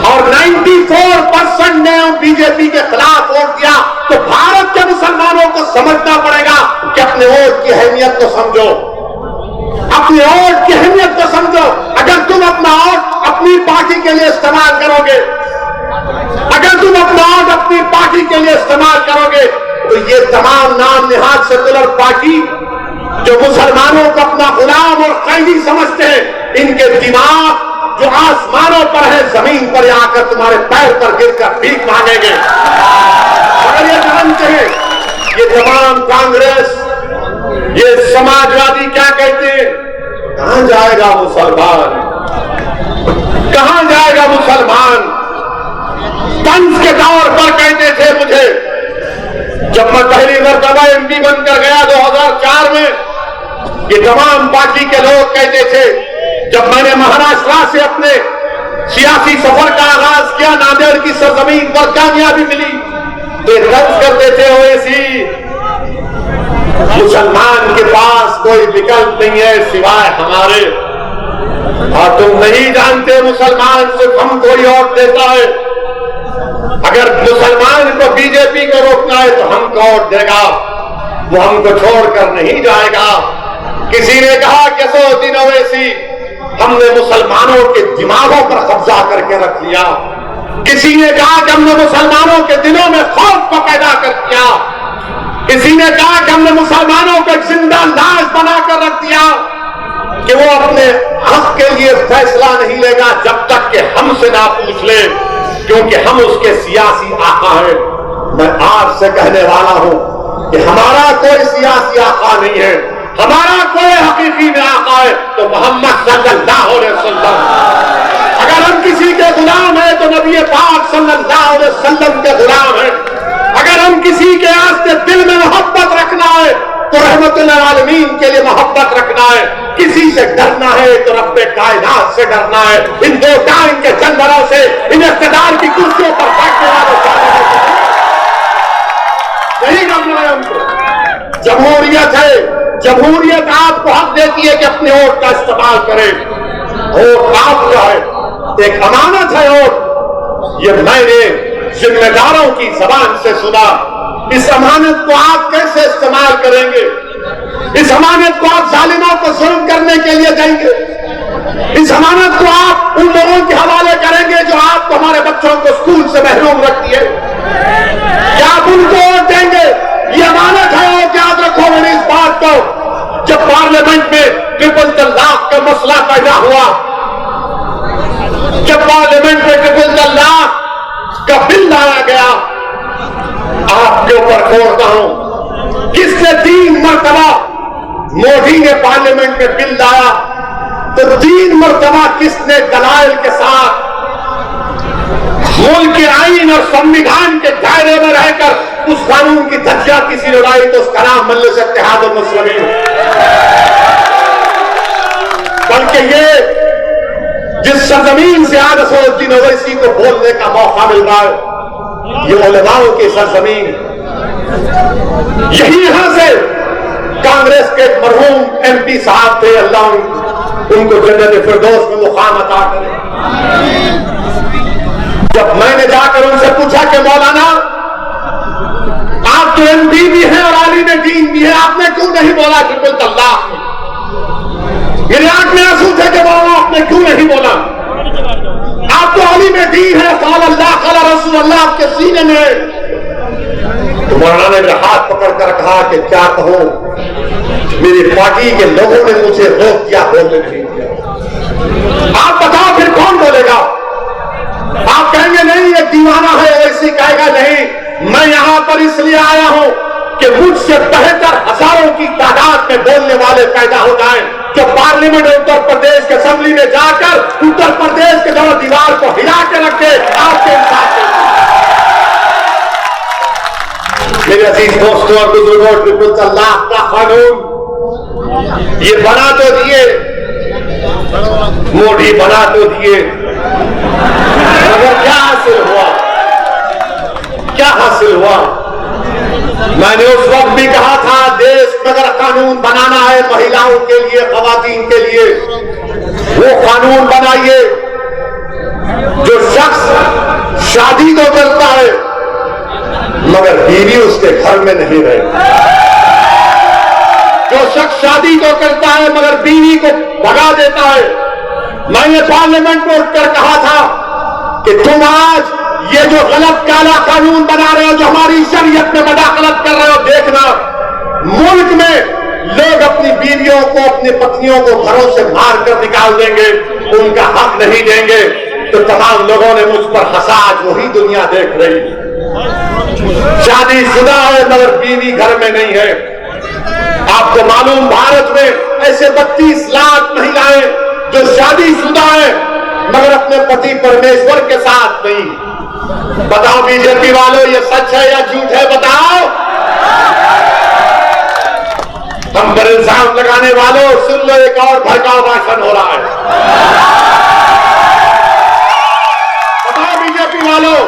S3: और 94% ने बीजेपी के खिलाफ वोट दिया। तो भारत के मुसलमानों को समझना पड़ेगा कि अपने वोट की अहमियत को समझो, अपने वोट की अहमियत को समझो। अगर तुम अपना वोट अपनी पार्टी के लिए इस्तेमाल करोगे, अगर तुम अपना वोट अपनी पार्टी के लिए इस्तेमाल करोगे, तो ये तमाम नाम निहाद सेकुलर पार्टी जो मुसलमानों को अपना गुलाम और कैदी समझते हैं, इनके दिमाग जो आसमानों पर है, जमीन पर आकर तुम्हारे पैर पर गिरकर भीख मांगेंगे। अगर ये जानते हैं, ये तमाम कांग्रेस, ये समाजवादी क्या कहते हैं, कहां जाएगा मुसलमान, कहां जाएगा मुसलमान। तंज के तौर पर कहते थे मुझे, जब मैं पहली मरतबा एमपी बनकर गया 2004 में, ये तमाम पार्टी के लोग कहते थे, जब मैंने महाराष्ट्र से अपने सियासी सफर का आगाज किया, नांदेड़ की सरजमीन पर कामयाबी मिली, तो तंज करते थे, ओवैसी मुसलमान के पास कोई विकल्प नहीं है सिवाय हमारे, और तुम नहीं जानते मुसलमान सिर्फ हमको ही वोट देता है। अगर मुसलमान को बीजेपी को रोकना है तो हमको वोट देगा, वो हमको छोड़कर नहीं जाएगा। किसी ने कहा कि असदुद्दीन ओवैसी, हमने मुसलमानों के दिमागों पर कब्जा करके रख लिया। किसी ने कहा कि हमने मुसलमानों के दिलों में खौफ को पैदा कर दिया। किसी ने कहा कि हमने मुसलमानों को एक जिंदा लाश बनाकर रख दिया कि वो अपने हक के लिए फैसला नहीं लेगा जब तक कि हमसे ना पूछ ले, क्योंकि हम उसके सियासी आका हैं। मैं आपसे कहने वाला हूं कि हमारा कोई सियासी आका नहीं है, हमारा कोई हकीकी में आका है तो मोहम्मद सल्लल्लाहु अलैहि वसल्लम। अगर हम किसी के गुलाम हैं तो नबी पाक सल्लल्लाहु अलैहि वसल्लम के गुलाम हैं। अगर हम किसी के वास्ते दिल में मोहब्बत रखना है तो रहमतुल आलमीन के लिए मोहब्बत रखना है। किसी से डरना है तो रब्बे कायनात से डरना है, इन दो टाइम के जानवरों से, इन इख्तिदार की कुर्सियों पर बैठने वालों से नहीं डरना है हमको। जमहूरियत है, जमहूरियत आपको हक देती है कि अपने वोट का इस्तेमाल करें। वोट आपका है, एक अमानत है वोट। ये मैंने जिम्मेदारों की जबान से सुना। इस अमानत को आप कैसे इस्तेमाल करेंगे? इस अमानत को आप जालिमों को जुल्म करने के लिए देंगे? इस अमानत को आप उन लोगों के हवाले करेंगे जो आपको, हमारे बच्चों को स्कूल से महरूम रखती है? क्या आप उनको वोट देंगे? ये अमानत है और याद रखो मैंने इस बात को, जब पार्लियामेंट में ट्रिपल तलाक का मसला पैदा हुआ, जब पार्लियामेंट में ट्रिपल तलाक का बिल लाया गया, आपके ऊपर छोड़ता हूं, किसने 3 मरतबा मोदी ने पार्लियामेंट में बिल लाया तो 3 मरतबा किसने दलाइल के साथ मुल्क के आईन और संविधान के दायरे में रहकर उस कानून की धज्जियां किसी ने उड़ाई तो उसका नाम मजलिस इत्तेहाद मुस्लिमीन। बल्कि ये जिस सरजमीन से आज असदुद्दीन ओवैसी को बोलने का मौका मिल रहा है, ये उलमाओं की सरजमीन। यही यहां से कांग्रेस के मरहूम एमपी साहब थे, अल्लाह उनको जन्नत फिरदौस में मुकाम अता करे। जब मैंने जाकर उनसे पूछा कि मौलाना आप तो एमपी भी हैं और आलिम दीन भी हैं, आपने क्यों नहीं बोला ट्रिपल तलाक? मेरे आंख में आंसू थे कि मौलाना आपने क्यों नहीं बोला? आप तो आलिम दीन है, क़ाल अल्लाह क़ाल रसूल अल्लाह आपके सीने में। तो मौलाना ने मेरा हाथ पकड़कर कहा कि क्या कहूं, मेरी पार्टी के लोगों ने मुझे रोक दिया, बोलने नहीं दिया। आप बताओ फिर कौन बोलेगा? आप कहेंगे नहीं ये दीवाना है, ऐसी कहेगा नहीं मैं यहां पर इसलिए आया हूं कि मुझसे बेहतर हजारों की तादाद में बोलने वाले पैदा हो जाएं, जो पार्लियामेंट उत्तर प्रदेश के असेंबली में जाकर उत्तर प्रदेश के जरा दीवार को हिला के रखे आपके इंसाफ के। मेरे अजीज दोस्तों और बुजुर्गों, ट्रिपल तलाक का कानून ये बना तो दिए, मोदी बना तो दिए, मगर क्या हासिल हुआ? क्या हासिल हुआ? मैंने उस वक्त भी कहा था देश में अगर कानून बनाना है महिलाओं के लिए, खवातीन के लिए, वो कानून बनाइए जो शख्स शादी तो करता है मगर बीवी उसके घर में नहीं रहे, जो शख्स शादी तो करता है मगर बीवी को भगा देता है। मैंने पार्लियामेंट में उठकर कहा था कि तुम आज ये जो गलत काला कानून बना रहे हो, जो हमारी शरीयत में मदाखलत कर रहे हो, देखना मुल्क में लोग अपनी बीवियों को, अपनी पत्नियों को घरों से मार कर निकाल देंगे, उनका हक नहीं देंगे। तो तमाम लोगों ने मुझ पर हंसा, आज वही दुनिया देख रही है। शादीशुदा है मगर बीवी घर में नहीं है। आपको मालूम भारत में ऐसे 32 लाख महिलाएं जो शादीशुदा है मगर अपने पति परमेश्वर के साथ नहीं। बताओ बीजेपी वालों ये सच है या झूठ है? बताओ। हम पर इल्जाम लगाने वालों सुन लो, एक और भड़काऊ भाषण हो रहा है। बताओ बीजेपी वालों,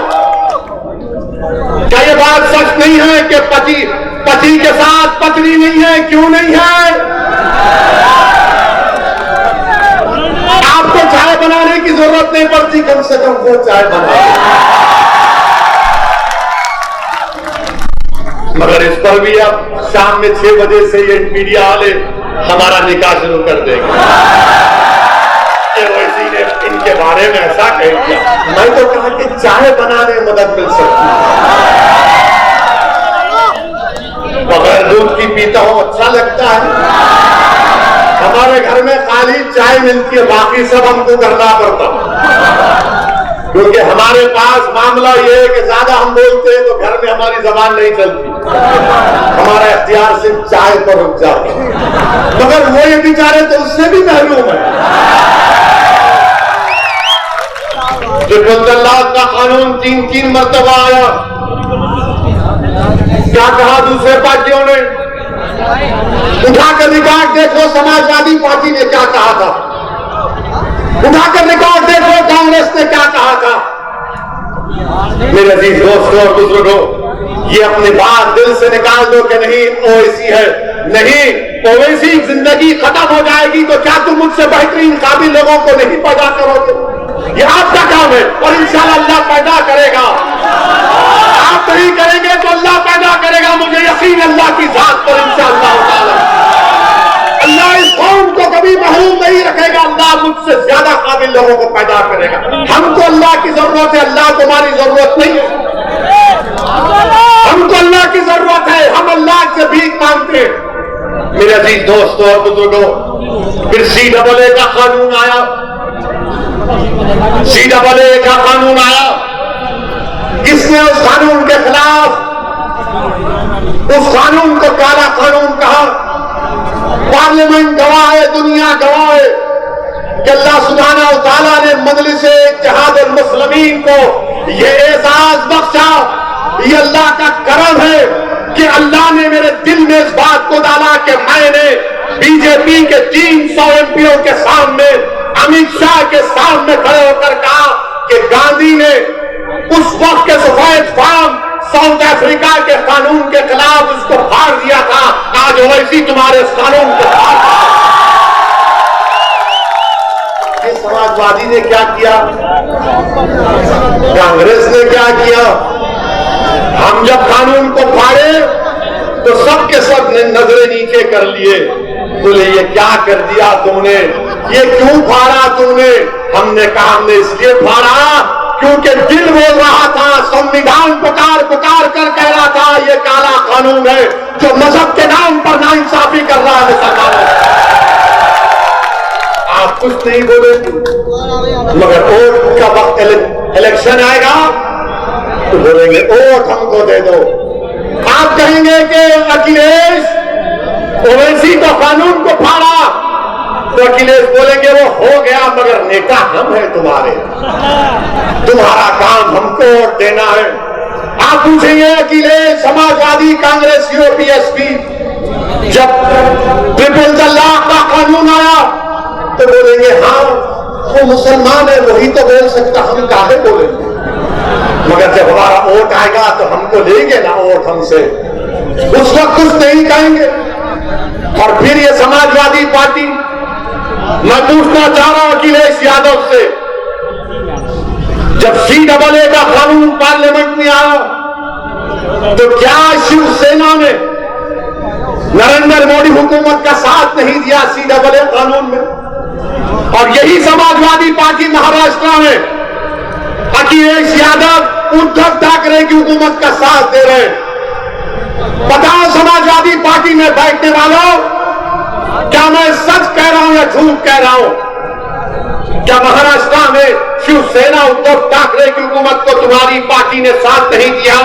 S3: क्या ये बात सच नहीं है कि पति के साथ पत्नी नहीं है? क्यों नहीं है? आपको चाय बनाने की जरूरत नहीं पड़ती, कम से कम वो चाय बना। मगर इस पर भी अब शाम में 6 बजे से ये मीडिया वाले हमारा निकाह शुरू कर देंगे। ओवैसी ने इनके बारे में ऐसा कह दिया। मैं तो कहा कि चाय बनाने में मदद मिल सकती है, बगैर दूध की पीता हूं अच्छा लगता है। हमारे घर में खाली चाय मिलती है, बाकी सब हमको करना पड़ता, क्योंकि हमारे पास मामला ये है कि ज्यादा हम बोलते हैं तो घर में हमारी जबान नहीं चलती, हमारा इख्तियार सिर्फ चाय पर रुक जाता है। मगर वो ये बेचारे तो उससे भी महरूम है। ट्रिपल तलाक का कानून 3 मरतबा आया। क्या कहा दूसरे पार्टियों ने? उठाकर रिकॉर्ड देखो समाजवादी पार्टी ने क्या कहा था, उठाकर रिकॉर्ड देखो कांग्रेस ने क्या कहा था। मेरे अजीज दोस्तों और बुजुर्गों, ये अपनी बात दिल से निकाल दो कि नहीं ओवैसी है, नहीं ओवैसी जिंदगी खत्म हो जाएगी तो क्या तुम मुझसे बेहतरीन काबिल लोगों को नहीं पैदा करोगे? ये आपका काम है और इंशाअल्लाह अल्लाह पैदा करेगा। आप नहीं करेंगे तो अल्लाह पैदा करेगा, मुझे यकीन अल्लाह की जात पर इंशाअल्लाह ताला। अल्लाह इस कौम को कभी महरूम नहीं रखेगा, अल्लाह मुझसे ज्यादा काबिल लोगों को पैदा करेगा। हमको अल्लाह की जरूरत है, अल्लाह को हमारी जरूरत नहीं है। हमको अल्लाह की जरूरत है, हम अल्लाह से भीख मांगते हैं। मेरे अजीज दोस्तों और बुजुर्गों, फिर CAA का कानून आया, CAA का कानून आया। किसने उस कानून के खिलाफ उस कानून को काला कानून कहा? पार्लियामेंट गवाह है, दुनिया गवाह है कि अल्लाह सुब्हानहू व तआला ने मजलिस इत्तेहादुल मुस्लिमीन को यह एजाज बख्शा। ये अल्लाह का करम है कि अल्लाह ने मेरे दिल में इस बात को डाला कि मैंने बीजेपी के 300 MPओं के सामने, अमित शाह के सामने खड़े होकर कहा कि गांधी ने उस वक्त के सफेद फार्म साउथ अफ्रीका के कानून के खिलाफ उसको फाड़ दिया था, आज ओवैसी तुम्हारे इस कानून को फाड़ दिया। ये समाजवादी ने क्या किया, कांग्रेस ने क्या किया? हम जब कानून को फाड़े तो सबके सब ने नजरें नीचे कर लिए, बोले ये क्या कर दिया तुमने, ये क्यों फाड़ा तुमने? हमने कहा हमने इसलिए फाड़ा क्योंकि दिल बोल रहा था, संविधान पुकार पुकार कर कह रहा था ये काला कानून है जो मजहब के नाम पर नाइंसाफी कर रहा है सरकार। आप कुछ नहीं बोले, मगर वोट का वक्त इलेक्शन आएगा तो बोलेंगे वोट हमको दे दो। आप कहेंगे कि अखिलेश ओवैसी तो कानून को फाड़ा, तो अखिलेश बोलेंगे वो हो गया मगर नेता हम हैं तुम्हारे, तुम्हारा काम हमको वोट देना है। आप पूछेंगे अखिलेश समाजवादी कांग्रेस UPSP जब ट्रिपल तलाक का कानून आया तो बोलेंगे हाँ वो मुसलमान है वही तो बोल सकता, हम काहे बोलेंगे? मगर जब हमारा वोट आएगा तो हमको लेंगे ना वोट हमसे, उस वक्त कुछ नहीं कहेंगे। और फिर ये समाजवादी पार्टी, मैं पूछना चाह रहा हूं अखिलेश यादव से, जब CAA का कानून पार्लियामेंट में आया तो क्या शिवसेना ने नरेंद्र मोदी हुकूमत का साथ नहीं दिया CAA कानून में? और यही समाजवादी पार्टी महाराष्ट्र में अखिलेश यादव उद्धव ठाकरे की हुकूमत का साथ दे रहे हैं। बताओ समाजवादी पार्टी में बैठने वालों, क्या मैं सच कह रहा हूं या झूठ कह रहा हूं? क्या महाराष्ट्र में शिवसेना उद्धव ठाकरे की हुकूमत को तुम्हारी पार्टी ने साथ नहीं दिया?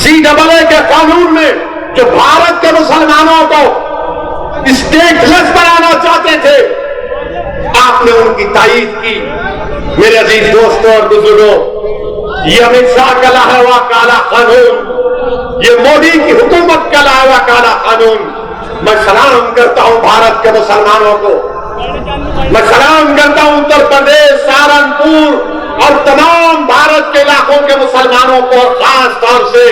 S3: CAA के कानून में जो भारत के मुसलमानों को स्टेटलेस बनाना चाहते थे, आपने उनकी तायीद की। मेरे अजीज दोस्तों और बुजुर्गों, ये अमित शाह का लाया हुआ काला कानून, ये मोदी की हुकूमत का लाया हुआ काला कानून, मैं सलाम करता हूं भारत के मुसलमानों को, मैं सलाम करता हूं उत्तर प्रदेश, सहारनपुर और तमाम भारत के इलाकों के मुसलमानों को, और खास तौर से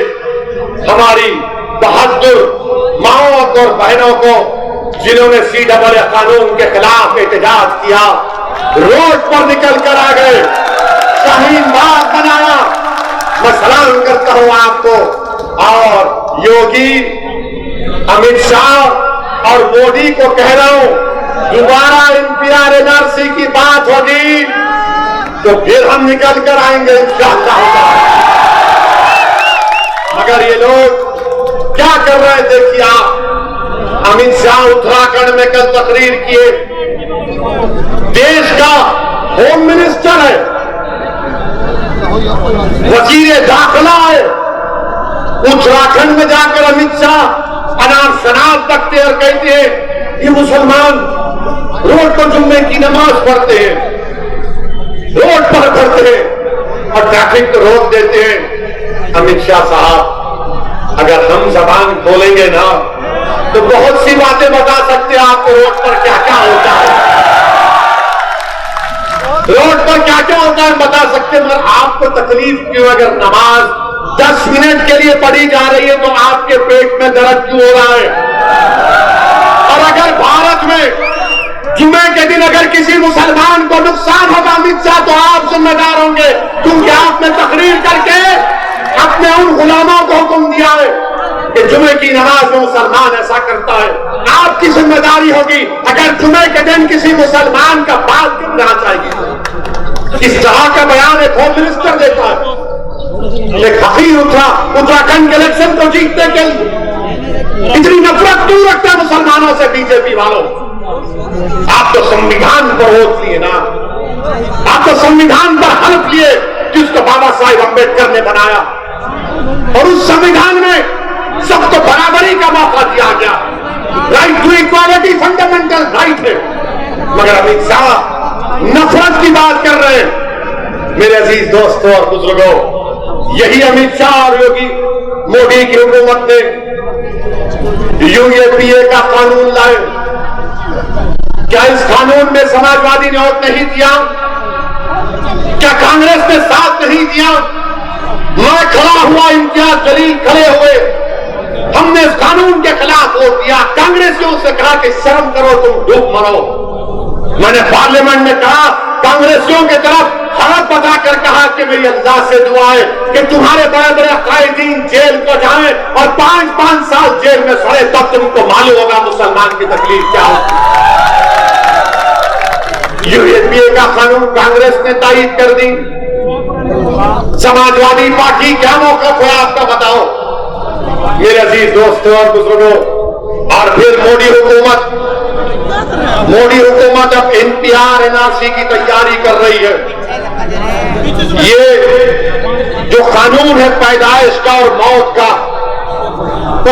S3: हमारी बहादुर माओं और बहनों को जिन्होंने CAA कानून के खिलाफ एहतजाज किया, रोड पर निकल कर आ गए, शाहीन बाग बनाया। मैं सलाम करता हूं आपको। और योगी, अमित शाह और मोदी को कह रहा हूं, दोबारा NPR NRC की बात होगी तो फिर हम निकल कर आएंगे इंशाअल्लाह। मगर ये लोग क्या कर रहे हैं देखिए आप। अमित शाह उत्तराखंड में कल तकरीर किए, देश का होम मिनिस्टर है, वजीर दाखिला है, उत्तराखंड में जाकर अमित शाह अनार शनाब तकते हैं और कहते हैं ये मुसलमान रोड पर जुम्मे की नमाज पढ़ते हैं, रोड पर पढ़ते हैं और ट्रैफिक को रोक देते हैं। अमित शाह साहब, अगर हम जबान खोलेंगे ना तो बहुत सी बातें बता सकते हैं आपको रोड पर क्या क्या होता है, रोड पर क्या क्या होता है बता सकते हैं, मगर आपको तकलीफ क्यों? अगर नमाज 10 मिनट के लिए पढ़ी जा रही है तो आपके पेट में दर्द क्यों हो रहा है? और अगर भारत में जुमे के दिन अगर किसी मुसलमान को नुकसान होगा अमित शाह, तो आप जिम्मेदार होंगे, क्योंकि आपने तकरीर करके अपने उन गुलामों को हुक्म दिया है कि जुमे की नमाज में मुसलमान ऐसा करता है। आपकी जिम्मेदारी होगी अगर जुमे के दिन किसी मुसलमान का बाल गिरना चाहिए। इस तरह का बयान एक होम मिनिस्टर देता है। एक फकीर उठा उत्तराखंड के इलेक्शन को जीतने के लिए, इतनी नफरत क्यों रखता है मुसलमानों से बीजेपी वालों? आप तो संविधान पर वोट लिए ना, आप तो संविधान पर हल्फ लिए जिसको बाबा साहिब अम्बेडकर ने बनाया, और उस संविधान में सबको बराबरी का मौका दिया गया। Right to equality fundamental right है, मगर अमित शाह नफरत की बात कर रहे हैं। मेरे अजीज दोस्तों और बुजुर्गों, यही अमित शाह और योगी मोदी की हुकूमत ने यूएपीए का कानून लाए। क्या इस कानून में समाजवादी ने वोट नहीं दिया? क्या कांग्रेस ने साथ नहीं दिया? मैं खड़ा हुआ, इम्तियाज जलील खड़े हुए, हमने इस कानून के खिलाफ वोट दिया। कांग्रेसियों से कहा कि शर्म करो, तुम डूब मरो। मैंने पार्लियामेंट में कहा, कांग्रेसियों की तरफ हाथ बताकर कहा कि मेरी अल्लाह से दुआ है कि तुम्हारे बड़े बड़े कायदीन जेल को जाएं और 5-5 साल जेल में सड़े, तब तुमको मालूम होगा मुसलमान की तकलीफ क्या होती। यूएपीए का कानून कांग्रेस ने तारीफ कर दी, समाजवादी पार्टी क्या मौकफ है आपका बताओ? मेरे अजीज दोस्तों और बुजुर्गों, और फिर मोदी हुकूमत अब एनपीआर एनआरसी की तैयारी कर रही है। ये जो कानून है पैदाइश का और मौत का,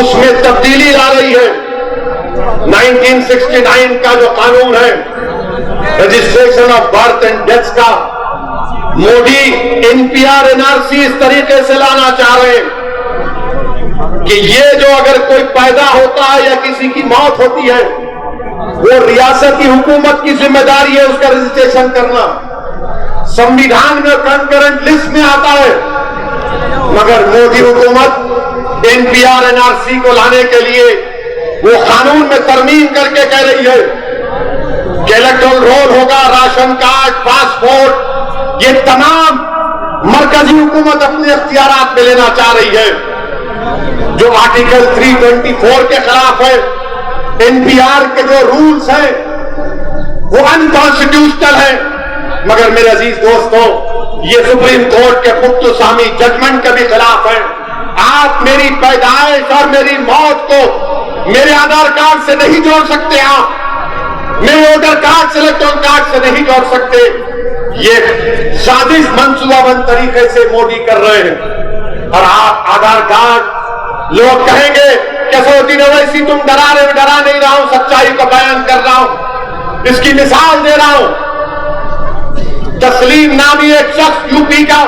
S3: उसमें तब्दीली ला रही है। 1969 का जो कानून है registration of birth and death का, मोदी एनपीआर एनआरसी इस तरीके से लाना चाह रहे हैं कि ये जो अगर कोई पैदा होता है या किसी की मौत होती है, वो रियासती हुकूमत की जिम्मेदारी है उसका रजिस्ट्रेशन करना। संविधान में कंकरेंट लिस्ट में आता है, मगर मोदी हुकूमत एनपीआर एनआरसी को लाने के लिए वो कानून में तरमीम करके कह रही है कि इलेक्टोरल रोल होगा, राशन कार्ड, पासपोर्ट, ये तमाम मरकजी हुकूमत अपने इख्तियारात में लेना चाह रही है, जो आर्टिकल 324 के खिलाफ है। एनपीआर के जो रूल्स हैं वो अनकॉन्स्टिट्यूशनल है। मगर मेरे अजीज दोस्तों, ये सुप्रीम कोर्ट के पुख्तसामी जजमेंट के भी खिलाफ है। आप मेरी पैदाइश और मेरी मौत को मेरे आधार कार्ड से नहीं जोड़ सकते, आप मेरे वोटर कार्ड से, इलेक्टोरल कार्ड से नहीं जोड़ सकते। ये साजिश मंसूबाबंद तरीके से मोदी कर रहे हैं। और आप आधार कार्ड, लोग कहेंगे कसौटी ओवैसी तुम डरा नहीं रहा हूं, सच्चाई को बयान कर रहा हूं। इसकी मिसाल दे रहा हूं। तस्लीम नामी एक शख्स यूपी का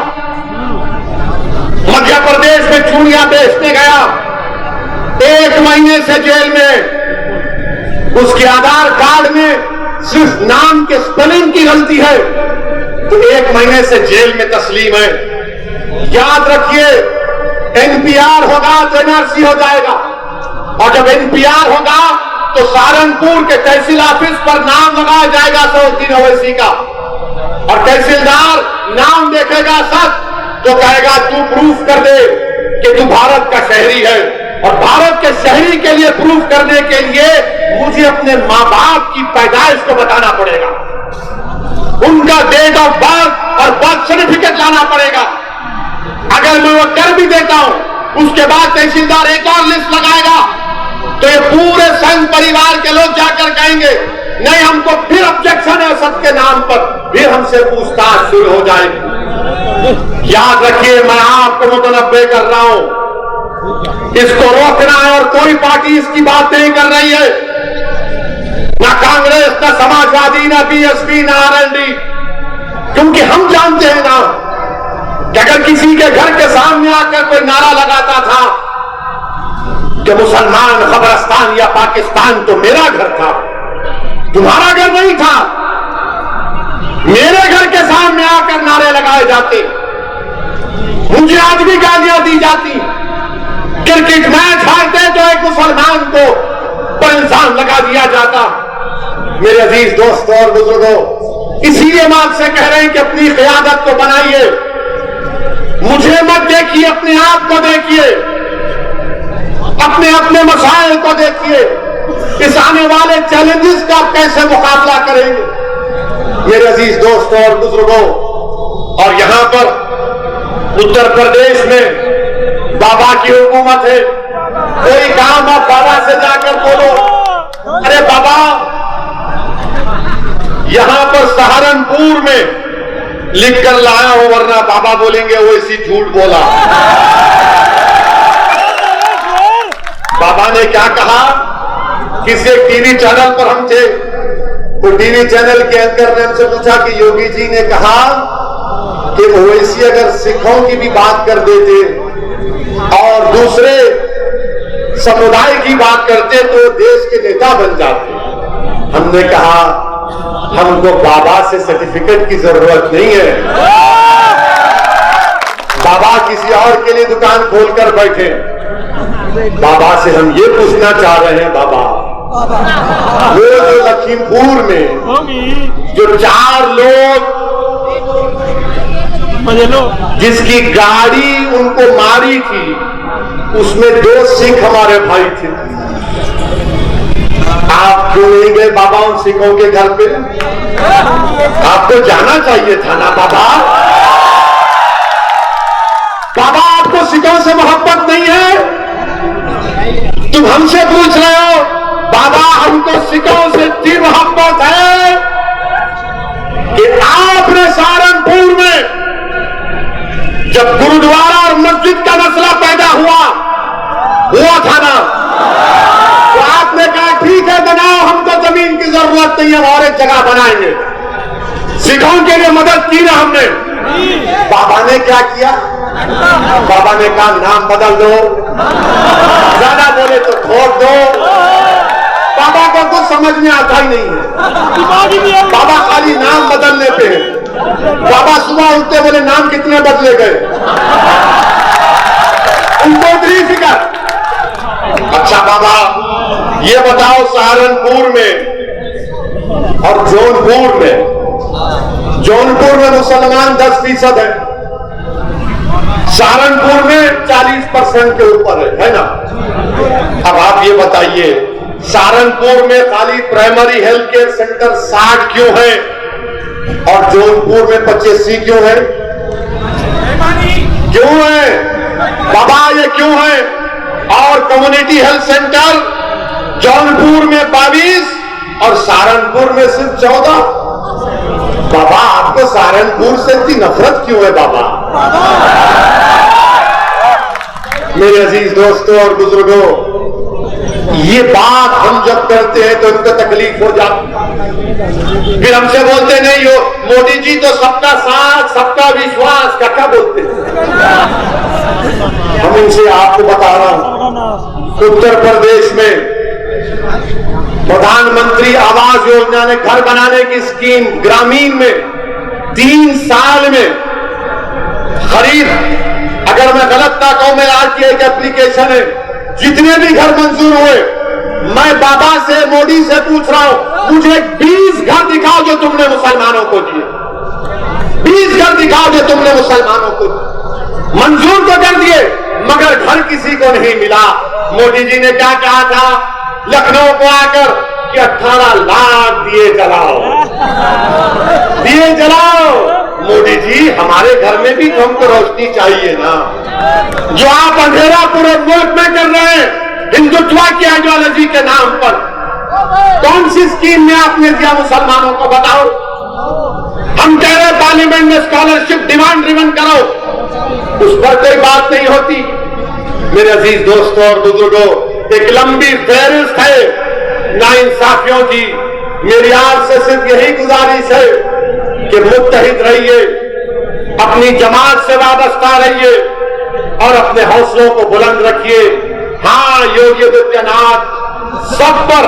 S3: मध्य प्रदेश में चूड़ियां बेचने गया, 1 महीने से जेल में। उसके आधार कार्ड में सिर्फ नाम के स्पेलिंग की गलती है, तो 1 महीने से जेल में तस्लीम है। याद रखिए, एनपीआर होगा तो एनआरसी हो जाएगा, और जब एनपीआर होगा तो सहारनपुर के तहसील ऑफिस पर नाम लगाया जाएगा सौद्दीन ओवैसी का, और तहसीलदार नाम देखेगा सच तो कहेगा तू प्रूफ कर दे कि तू भारत का शहरी है। और भारत के शहरी के लिए प्रूफ करने के लिए मुझे अपने मां बाप की पैदाइश को बताना पड़ेगा, उनका डेट ऑफ बर्थ और बर्थ सर्टिफिकेट लाना पड़ेगा। अगर मैं वो कर भी देता हूं, उसके बाद तहसीलदार एक और लिस्ट लगाएगा, तो ये पूरे संघ परिवार के लोग जाकर कहेंगे नहीं, हमको फिर ऑब्जेक्शन है सबके नाम पर, फिर हमसे पूछताछ शुरू हो जाएगी। याद रखिए, मैं आपको मुतनब्बे कर रहा हूं, इसको रोकना है, और कोई पार्टी इसकी बात नहीं कर रही है, ना कांग्रेस, ना समाजवादी, ना बीएसपी, ना आरएलडी। क्योंकि हम जानते हैं ना कि अगर किसी के घर के सामने आकर कोई नारा लगाता था कि मुसलमान खबरस्तान या पाकिस्तान तो मेरा घर था, तुम्हारा घर नहीं था। मेरे घर के सामने आकर नारे लगाए जाते, मुझे आज भी गालियां दी जाती। क्रिकेट मैच हारते तो एक मुसलमान को पर इल्जाम लगा दिया जाता। मेरे अजीज दोस्तों और बुजुर्गों, इसीलिए हम आपसे कह रहे हैं कि अपनी क़यादत को बनाइए, मुझे मत देखिए, अपने आप को देखिए, अपने अपने मसाइल को देखिए, इस आने वाले चैलेंजेस का आप कैसे मुकाबला करेंगे। मेरे अजीज दोस्तों और बुजुर्गों, और यहां पर उत्तर प्रदेश में बाबा की हुकूमत है। कोई काम आप बाबा से जाकर बोलो, अरे बाबा यहां पर सहारनपुर में लिख कर लाया हो, वरना बाबा बोलेंगे वो इसी झूठ बोला। बाबा ने क्या कहा, किसी एक टीवी चैनल पर हम थे, तो टीवी चैनल के एंकर ने हमसे पूछा कि योगी जी ने कहा कि ओवैसी अगर सिखों की भी बात कर देते और दूसरे समुदाय की बात करते तो देश के नेता बन जाते। हमने कहा हमको बाबा से सर्टिफिकेट की जरूरत नहीं है, बाबा किसी और के लिए दुकान खोलकर बैठे। बाबा से हम ये पूछना चाह रहे हैं, बाबा वो जो लखीमपुर में जो 4 लोग जिसकी गाड़ी उनको मारी थी, उसमें 2 सिख हमारे भाई थे, आप क्यों नहीं गए बाबा उन सिखों के घर पे? आपको जाना चाहिए था ना बाबा। बाबा आपको सिखों से मोहब्बत नहीं है, तुम हमसे पूछ रहे हो। बाबा हमको सिखों से इतनी मोहब्बत है कि आपने सहारनपुर में जब गुरुद्वारा और मस्जिद का मसला पैदा हुआ था ना, तो आपने कहा ठीक है बनाओ, हमको जमीन की जरूरत नहीं है, और एक जगह बनाएंगे। सिखों के लिए मदद की ना हमने। बाबा ने क्या किया, बाबा ने कहा नाम बदल दो, ज्यादा बोले तो ठोक दो। बाबा को कुछ समझ में आता ही नहीं है, बाबा खाली नाम बदलने पे है। बाबा सुबह उठते बोले नाम कितने बदले गए, उनको उतरी फिक्र। अच्छा बाबा ये बताओ, सहारनपुर में और जौनपुर में मुसलमान 10% है, सहारनपुर में 40% के ऊपर है ना। अब आप ये बताइए, सहारनपुर में खाली प्राइमरी हेल्थ केयर सेंटर 60 क्यों है और जौनपुर में 85 क्यों है? क्यों है बाबा, ये क्यों है? और कम्युनिटी हेल्थ सेंटर जौनपुर में 22 और सहारनपुर में सिर्फ 14। बाबा आपको सहारनपुर से इतनी नफरत क्यों है बाबा? मेरे अजीज दोस्तों और बुजुर्गों, ये बात हम जब करते हैं तो इनको तकलीफ हो जाती, फिर हमसे बोलते नहीं हो मोदी जी तो सबका साथ सबका विश्वास क्या बोलते हैं। हम इनसे आपको बता रहा हूं, उत्तर प्रदेश में प्रधानमंत्री आवास योजना ने घर बनाने की स्कीम ग्रामीण में 3 साल में खरीद, अगर मैं गलत ना कहूं, मैं आज की एक एप्लीकेशन है, जितने भी घर मंजूर हुए, मैं बाबा से मोदी से पूछ रहा हूं, मुझे 20 घर दिखाओ जो तुमने मुसलमानों को दिए, 20 घर दिखाओ जो तुमने मुसलमानों को दिए। मंजूर तो कर दिए मगर घर किसी को नहीं मिला। मोदी जी ने क्या कहा था लखनऊ को आकर कि 18 लाख दिए जलाओ। मोदी जी हमारे घर में भी तो हमको रोशनी चाहिए ना, जो आप अंधेरा पूरे मुल्क में कर रहे हैं हिंदुत्व की आइडियोलॉजी के नाम पर। कौन सी स्कीम में आपने दिया मुसलमानों को बताओ? हम कह रहे पार्लियामेंट में स्कॉलरशिप डिमांड ड्रिवन करो, उस पर कोई बात नहीं होती। मेरे अजीज दोस्तों और बुजुर्गों, एक लंबी फहरिस्त है नाइंसाफियों की। मेरी आपसे सिर्फ यही गुजारिश है कि मुत्तहिद रहिए, अपनी जमात से वाबस्ता रहिए और अपने हौसलों को बुलंद रखिए। हाँ, योगी आदित्यनाथ सब पर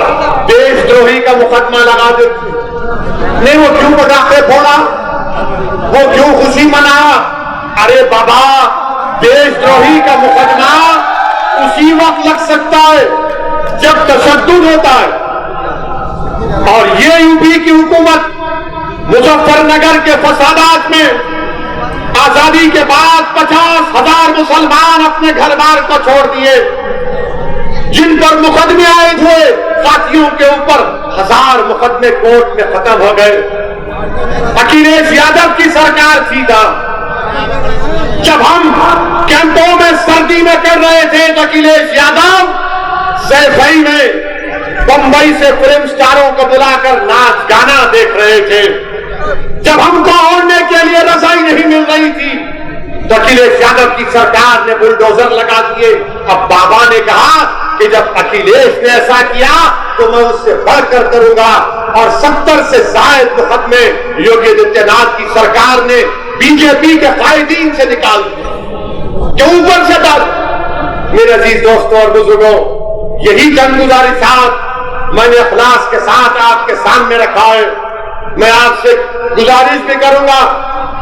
S3: देशद्रोही का मुकदमा लगा देते। नहीं, वो क्यों पटाखे फोड़ा, वो क्यों खुशी मनाया? अरे बाबा, देशद्रोही का मुकदमा उसी वक्त लग सकता है जब तशद्दुद होता है। और ये यूपी की हुकूमत मुजफ्फरनगर के फसादात में आजादी के बाद 50,000 मुसलमान अपने घर बार को छोड़ दिए, जिन पर मुकदमे आए थे साथियों के ऊपर 1000 मुकदमे कोर्ट में खत्म हो गए। अखिलेश यादव की सरकार थी जब हम कैंपों में सर्दी में कर रहे थे तो अखिलेश यादव सैफई में बंबई से फिल्म स्टारों को बुलाकर नाच गाना देख रहे थे। जब हमको ओढ़ने के लिए रजाई नहीं मिल रही थी तो अखिलेश यादव की सरकार ने बुलडोजर लगा दिए। अब बाबा ने कहा कि जब अखिलेश ने ऐसा किया तो मैं उससे बढ़कर करूंगा, और 70 से ज्यादा मुकदमे योगी आदित्यनाथ की सरकार ने बीजेपी के कायदीन से निकाल दिए जो ऊपर से तक। मेरे अजीज दोस्तों और बुजुर्गों, यही जनगुजारिशात मैंने इखलास के साथ आपके सामने रखा है। मैं आपसे गुजारिश भी करूंगा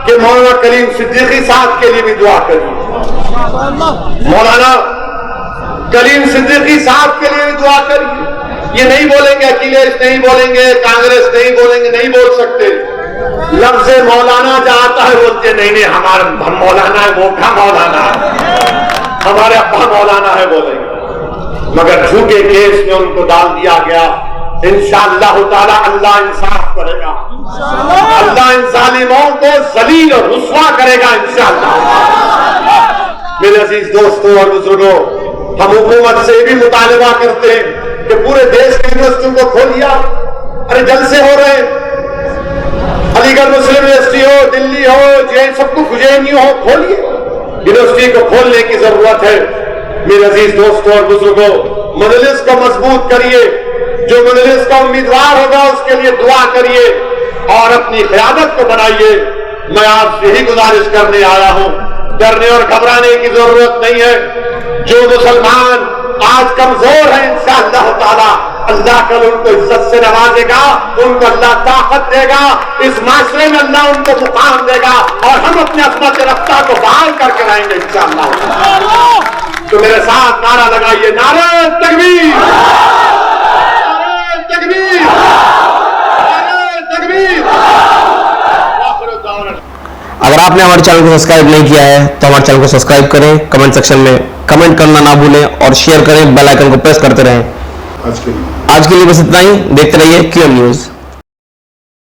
S3: कि मौलाना कलीम सिद्दीकी साहब के लिए भी दुआ करिए, मौलाना कलीम सिद्दीकी साहब के लिए भी दुआ करिए। ये नहीं बोलेंगे अखिलेश, नहीं बोलेंगे कांग्रेस, नहीं बोलेंगे, नहीं बोल सकते। लफ्ज़ मौलाना जाता है बोलते नहीं, हमारा हम मौलाना है, वो का मौलाना है, हमारे अब्बा मौलाना है बोलेंगे। मगर झूठे केस में उनको डाल दिया गया। इंशाअल्लाह ताला अल्लाह इंसाफ करेगा, अल्लाह इन जालिमों को जलील और रुस्वा करेगा इंशाअल्लाह। मेरे अजीज दोस्तों और बुजुर्गों, हम हुकूमत से भी मुतालबा करते हैं कि पूरे देश की यूनिवर्सिटियों को खोलिया। अरे जलसे हो रहे, अलीगढ़ मुस्लिम यूनिवर्सिटी हो, दिल्ली हो, जे सबको JNU हो, खोलिए। यूनिवर्सिटी को खोलने की जरूरत है। मेरे अजीज दोस्तों और बुजुर्गों, मजलिस को मजबूत करिए, जो मजलिस का उम्मीदवार होगा उसके लिए दुआ करिए और अपनी क़यादत को बनाइए। मैं आपसे यही गुजारिश करने आया हूं, डरने और घबराने की जरूरत नहीं है। जो मुसलमान आज कमजोर है, इंशाअल्लाह ताला अल्लाह कल उनको इज्जत से नवाजेगा, उनको अल्लाह ताकत देगा, इस माशरे में अल्लाह उनको मुकाम देगा और हम अपने असमत रफ्ता को बहाल करके रहेंगे इंशाअल्लाह। तो मेरे साथ नारा लगाइए, नारे तकबीर, नारे तकबीर, नारे तकबीर।
S1: अगर आपने हमारे चैनल को सब्सक्राइब नहीं किया है तो हमारे चैनल को सब्सक्राइब करें, कमेंट सेक्शन में कमेंट करना ना भूलें और शेयर करें, बेल आइकन को प्रेस करते रहें। आज के लिए बस इतना ही। देखते रहिए QM न्यूज़।